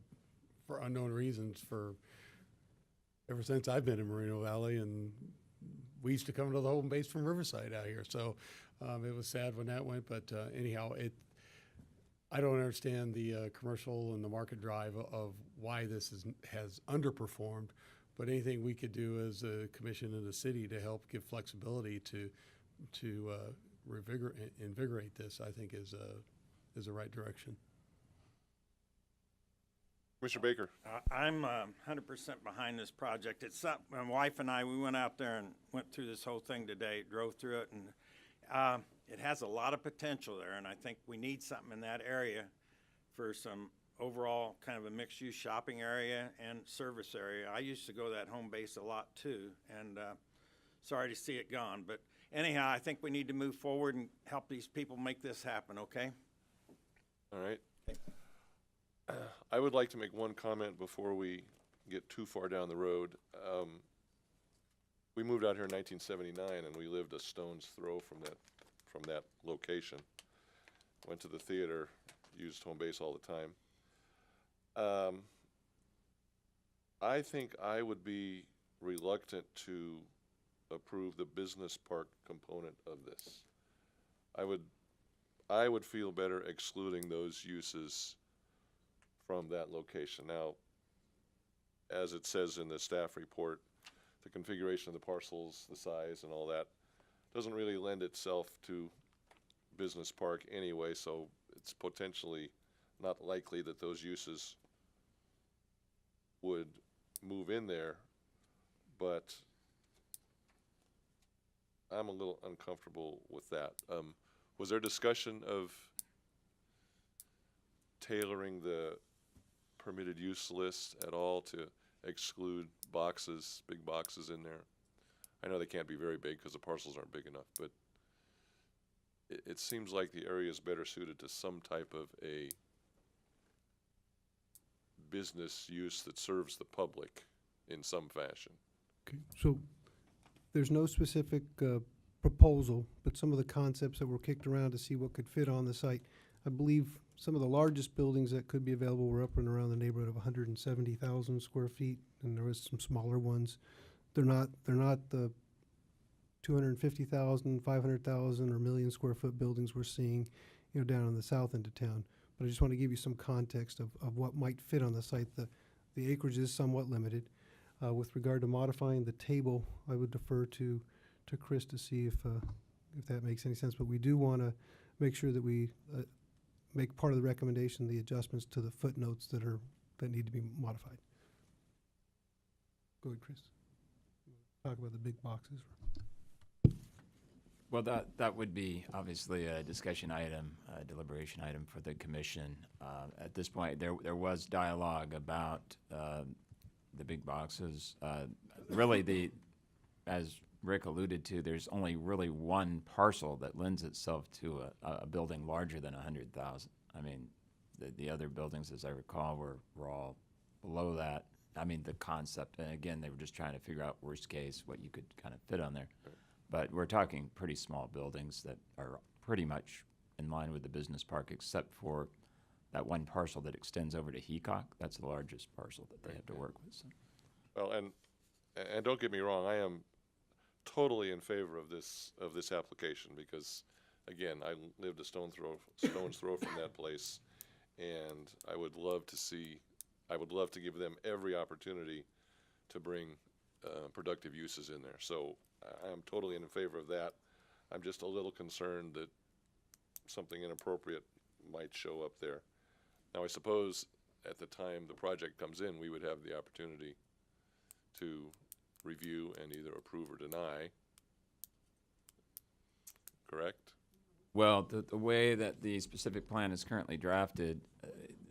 for unknown reasons for ever since I've been in Moreno Valley, and we used to come to the home base from Riverside out here. So it was sad when that went, but anyhow, I don't understand the commercial and the market drive of why this has underperformed. But anything we could do as a commission and the city to help give flexibility to invigorate this, I think is the right direction. Commissioner Baker. I'm 100% behind this project. It's something, my wife and I, we went out there and went through this whole thing today, drove through it, and it has a lot of potential there, and I think we need something in that area for some overall kind of a mixed-use shopping area and service area. I used to go to that home base a lot too, and sorry to see it gone. But anyhow, I think we need to move forward and help these people make this happen, okay? All right. I would like to make one comment before we get too far down the road. We moved out here in 1979, and we lived a stone's throw from that location. Went to the theater, used home base all the time. I think I would be reluctant to approve the business park component of this. I would feel better excluding those uses from that location. Now, as it says in the staff report, the configuration of the parcels, the size and all that doesn't really lend itself to business park anyway, so it's potentially not likely that those uses would move in there, but I'm a little uncomfortable with that. Was there discussion of tailoring the permitted use list at all to exclude boxes, big boxes in there? I know they can't be very big because the parcels aren't big enough, but it seems like the area is better suited to some type of a business use that serves the public in some fashion. Okay, so there's no specific proposal, but some of the concepts that were kicked around to see what could fit on the site. I believe some of the largest buildings that could be available were up and around the neighborhood of 170,000 square feet, and there was some smaller ones. They're not the 250,000, 500,000, or million square foot buildings we're seeing, down in the south end of town. But I just want to give you some context of what might fit on the site. The acreage is somewhat limited. With regard to modifying the table, I would defer to Chris to see if that makes any sense. But we do want to make sure that we make part of the recommendation the adjustments to the footnotes that need to be modified. Go ahead, Chris. Talk about the big boxes. Well, that would be obviously a discussion item, a deliberation item for the commission. At this point, there was dialogue about the big boxes. Really, as Rick alluded to, there's only really one parcel that lends itself to a building larger than 100,000. I mean, the other buildings, as I recall, were all below that. I mean, the concept, and again, they were just trying to figure out worst case, what you could kind of fit on there. But we're talking pretty small buildings that are pretty much in line with the business park, except for that one parcel that extends over to Heacock. That's the largest parcel that they have to work with. So. Well, and don't get me wrong, I am totally in favor of this application because, again, I lived a stone's throw from that place, and I would love to give them every opportunity to bring productive uses in there. So I am totally in favor of that. I'm just a little concerned that something inappropriate might show up there. Now, I suppose at the time the project comes in, we would have the opportunity to review and either approve or deny. Correct? Well, the way that the specific plan is currently drafted,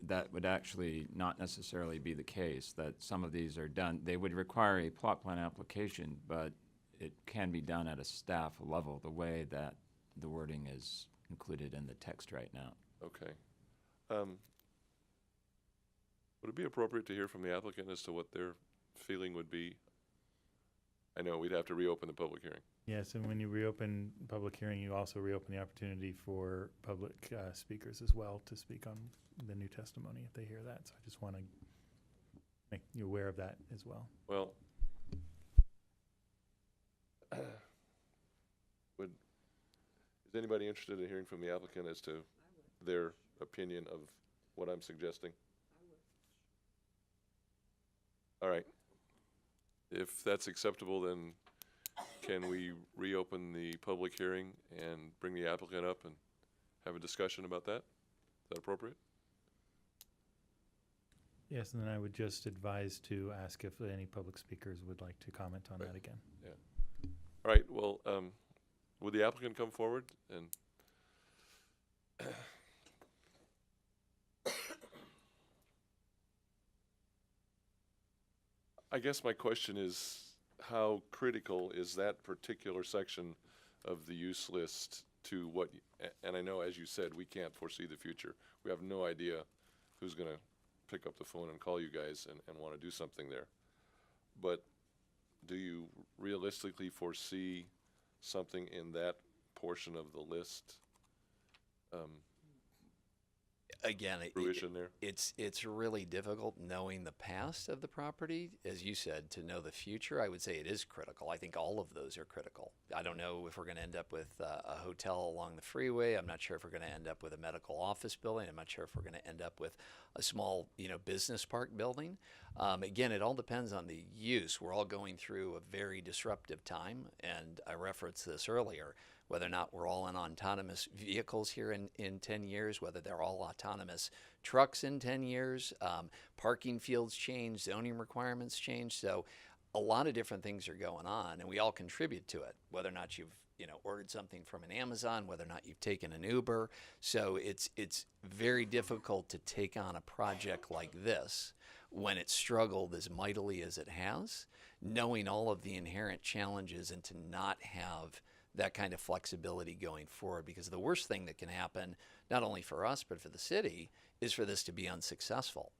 that would actually not necessarily be the case, that some of these are done. They would require a plot plan application, but it can be done at a staff level, the way that the wording is included in the text right now. Okay. Would it be appropriate to hear from the applicant as to what their feeling would be? I know we'd have to reopen the public hearing. Yes, and when you reopen public hearing, you also reopen the opportunity for public speakers as well to speak on the new testimony if they hear that. So I just want to make you aware of that as well. Well, is anybody interested in hearing from the applicant as to their opinion of what I'm suggesting? All right. If that's acceptable, then can we reopen the public hearing and bring the applicant up and have a discussion about that? Is that appropriate? Yes, and then I would just advise to ask if any public speakers would like to comment on that again. Yeah. All right. Well, would the applicant come forward and I guess my question is, how critical is that particular section of the use list to what, and I know, as you said, we can't foresee the future. We have no idea who's going to pick up the phone and call you guys and want to do something there. But do you realistically foresee something in that portion of the list? Again, fruition there? It's really difficult knowing the past of the property. As you said, to know the future, I would say it is critical. I think all of those are critical. I don't know if we're going to end up with a hotel along the freeway. I'm not sure if we're going to end up with a medical office building. I'm not sure if we're going to end up with a small, business park building. Again, it all depends on the use. We're all going through a very disruptive time, and I referenced this earlier. Whether or not we're all in autonomous vehicles here in 10 years, whether they're all autonomous trucks in 10 years, parking fields change, zoning requirements change. So a lot of different things are going on, and we all contribute to it, whether or not you've ordered something from an Amazon, whether or not you've taken an Uber. So it's very difficult to take on a project like this when it's struggled as mightily as it has, knowing all of the inherent challenges and to not have that kind of flexibility going forward, because the worst thing that can happen, not only for us but for the city, is for this to be unsuccessful.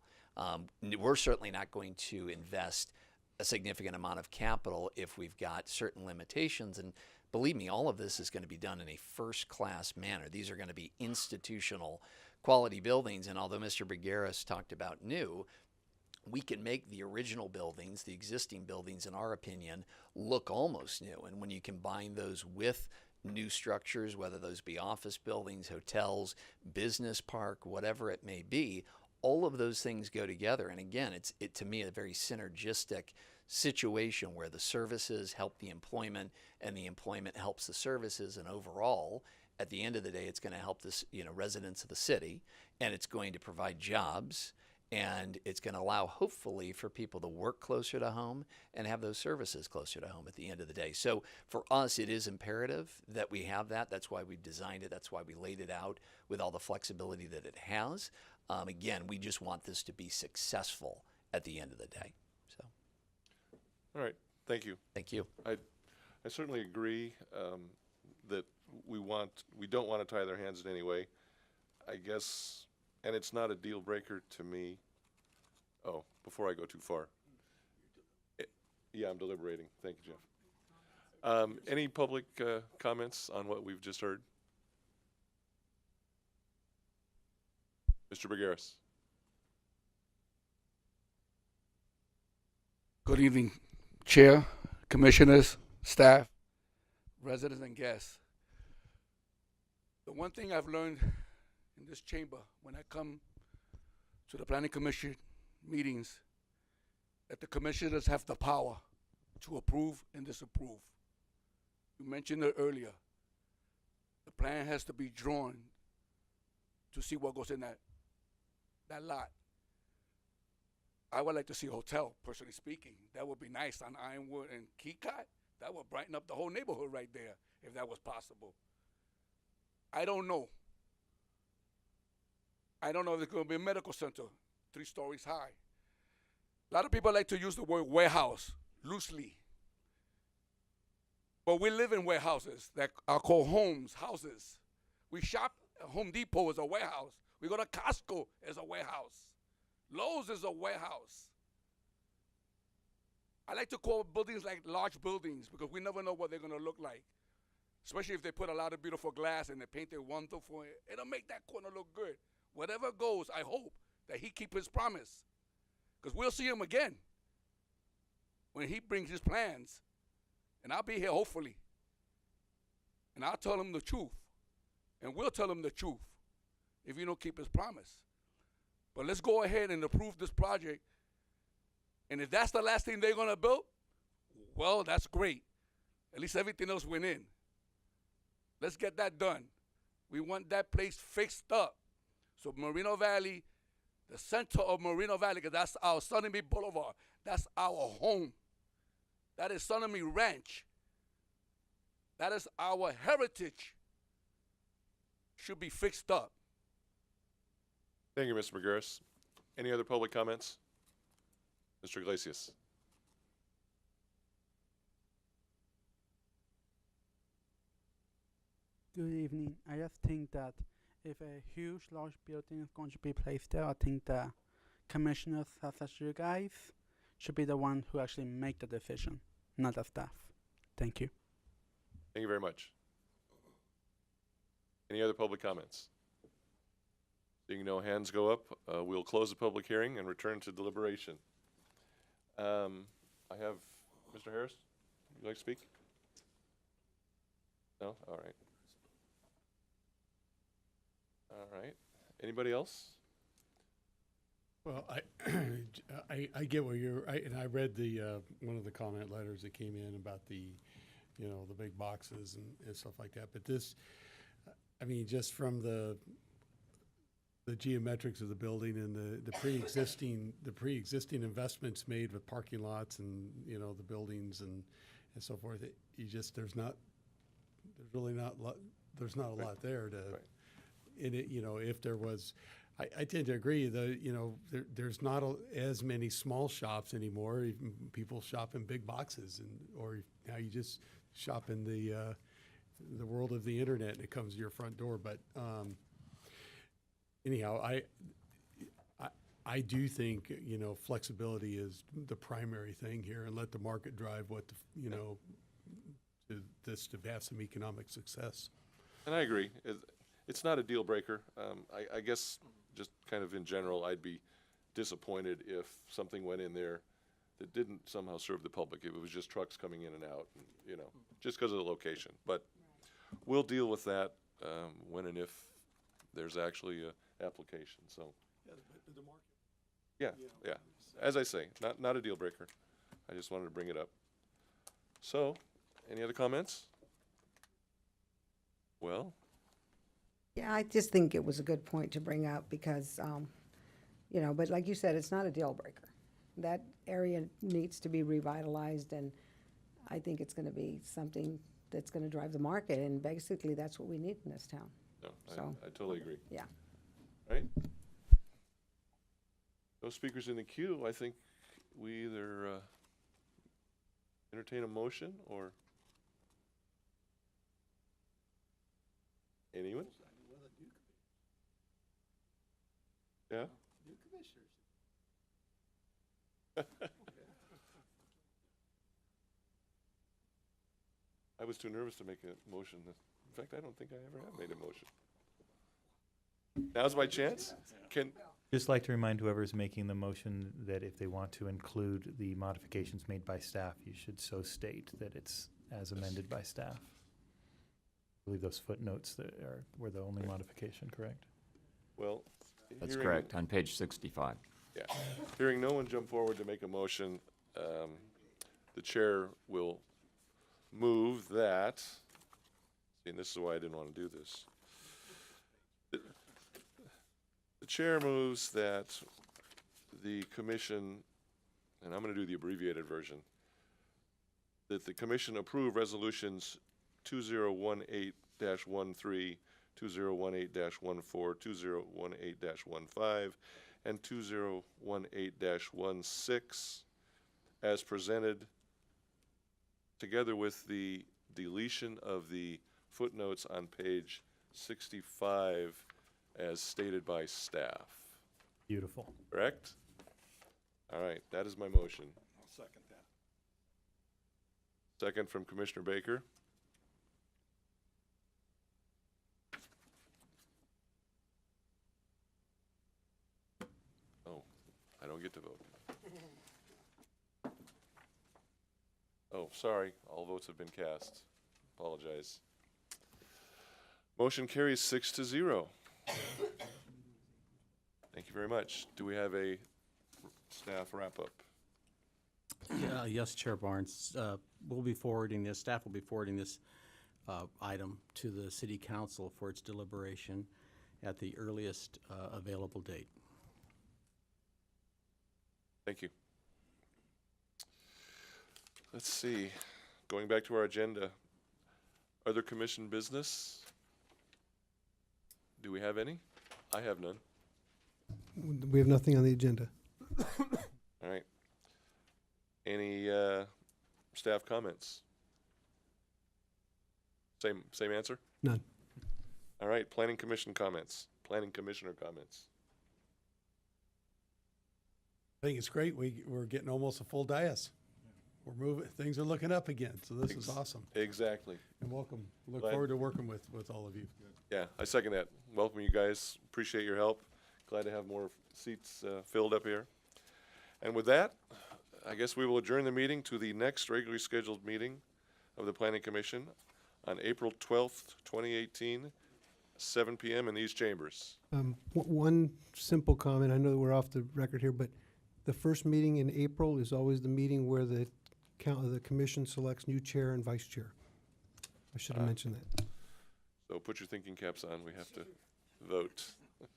We're certainly not going to invest a significant amount of capital if we've got certain limitations, and believe me, all of this is going to be done in a first-class manner. These are going to be institutional quality buildings, and although Mr. Bergeras talked about new, we can make the original buildings, the existing buildings, in our opinion, look almost new. And when you combine those with new structures, whether those be office buildings, hotels, business park, whatever it may be, all of those things go together. And again, it's to me a very synergistic situation where the services help the employment and the employment helps the services. And overall, at the end of the day, it's going to help the residents of the city, and it's going to provide jobs. And it's going to allow, hopefully, for people to work closer to home and have those services closer to home at the end of the day. So for us, it is imperative that we have that. That's why we've designed it. That's why we laid it out with all the flexibility that it has. Again, we just want this to be successful at the end of the day. So. All right. Thank you. Thank you. I certainly agree that we don't want to tie their hands in any way. I guess, and it's not a deal breaker to me. Oh, before I go too far. Yeah, I'm deliberating. Thank you, Jeff. Any public comments on what we've just heard? Mr. Bergaris. Good evening, Chair, Commissioners, staff, residents, and guests. The one thing I've learned in this chamber when I come to the Planning Commission meetings, that the commissioners have the power to approve and disapprove. You mentioned it earlier. The plan has to be drawn to see what goes in that lot. I would like to see a hotel, personally speaking. That would be nice on Ironwood and Keycott. That would brighten up the whole neighborhood right there, if that was possible. I don't know. I don't know if there's going to be a medical center 3 stories high. A lot of people like to use the word warehouse loosely. But we live in warehouses that are called homes, houses. We shop at Home Depot as a warehouse. We go to Costco as a warehouse. Lowe's is a warehouse. I like to call buildings like large buildings because we never know what they're going to look like. Especially if they put a lot of beautiful glass and they paint it wonderful. It'll make that corner look good. Whatever goes, I hope that he keep his promise. Because we'll see him again when he brings his plans. And I'll be here hopefully. And I'll tell him the truth. And we'll tell him the truth if he don't keep his promise. But let's go ahead and approve this project. And if that's the last thing they're going to build, well, that's great. At least everything else went in. Let's get that done. We want that place fixed up. So Moreno Valley, the center of Moreno Valley, because that's our Sunamy Boulevard. That's our home. That is Sunamy Ranch. That is our heritage. Should be fixed up. Thank you, Mr. Bergaris. Any other public comments? Mr. Iglesias. Good evening. I just think that if a huge, large building is going to be placed there, I think the commissioners, such as you guys, should be the one who actually make the decision, not the staff. Thank you. Thank you very much. Any other public comments? Seeing no hands go up, we'll close the public hearing and return to deliberation. I have Mr. Harris. Would you like to speak? No? All right. All right. Anybody else? Well, I get where and I read the one of the comment letters that came in about the big boxes and stuff like that. But this, I mean, just from the geometrics of the building and the pre-existing investments made with parking lots and the buildings and so forth, there's not a lot there to. Right. In it, if there was, I tend to agree that there's not as many small shops anymore. Even people shop in big boxes, or now you just shop in the world of the internet and it comes to your front door. But anyhow, I do think flexibility is the primary thing here, and let the market drive what to have some economic success. And I agree. It's not a deal breaker. I guess just kind of in general, I'd be disappointed if something went in there that didn't somehow serve the public. If it was just trucks coming in and out, and, just because of the location. But we'll deal with that when and if there's actually a application. So. The market. Yeah. As I say, not a deal breaker. I just wanted to bring it up. So, any other comments? Well. Yeah, I just think it was a good point to bring up because, but like you said, it's not a deal breaker. That area needs to be revitalized, and I think it's going to be something that's going to drive the market, and basically that's what we need in this town. No, So, I totally agree. yeah. Right? No speakers in the queue. I think we either entertain a motion or Anyone? Yeah? New commissioners. I was too nervous to make a motion. In fact, I don't think I ever have made a motion. Now's my chance? Just like to remind whoever's making the motion that if they want to include the modifications made by staff, you should so state that it's as amended by staff. I believe those footnotes were the only modification, correct? Well, That's correct, on page 65. Yeah. Hearing no one jump forward to make a motion, the chair will move that, see, and this is why I didn't want to do this. The chair moves that the commission, and I'm going to do the abbreviated version, that the commission approve resolutions 2018-13, 2018-14, 2018-15, and 2018-16 as presented, together with the deletion of the footnotes on page 65 as stated by staff. Beautiful. Correct? All right, that is my motion. I'll second that. Second from Commissioner Baker. Oh, I don't get to vote. Oh, sorry, all votes have been cast. Apologize. Motion carries 6-0. Thank you very much. Do we have a staff wrap-up? Yes, Chair Barnes. We'll be forwarding this, staff will be forwarding this item to the City Council for its deliberation at the earliest available date. Thank you. Let's see, going back to our agenda, other commission business? Do we have any? I have none. We have nothing on the agenda. All right. Any staff comments? Same answer? None. All right, planning commission comments, planning commissioner comments. I think it's great. We're getting almost a full dais. We're moving, things are looking up again, so this is awesome. Exactly. And welcome. Look Glad- forward to working with all of you. Yeah, I second that. Welcome, you guys. Appreciate your help. Glad to have more seats filled up here. And with that, I guess we will adjourn the meeting to the next regularly scheduled meeting of the Planning Commission on April 12th, 2018, 7 p.m. in these chambers. One simple comment, I know that we're off the record here, but the first meeting in April is always the meeting where the commission selects new chair and vice chair. I should have mentioned that. So put your thinking caps on. We have to vote. All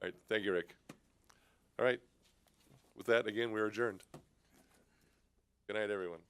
right. Thank you, Rick. All right. With that, again, we're adjourned. Good night, everyone.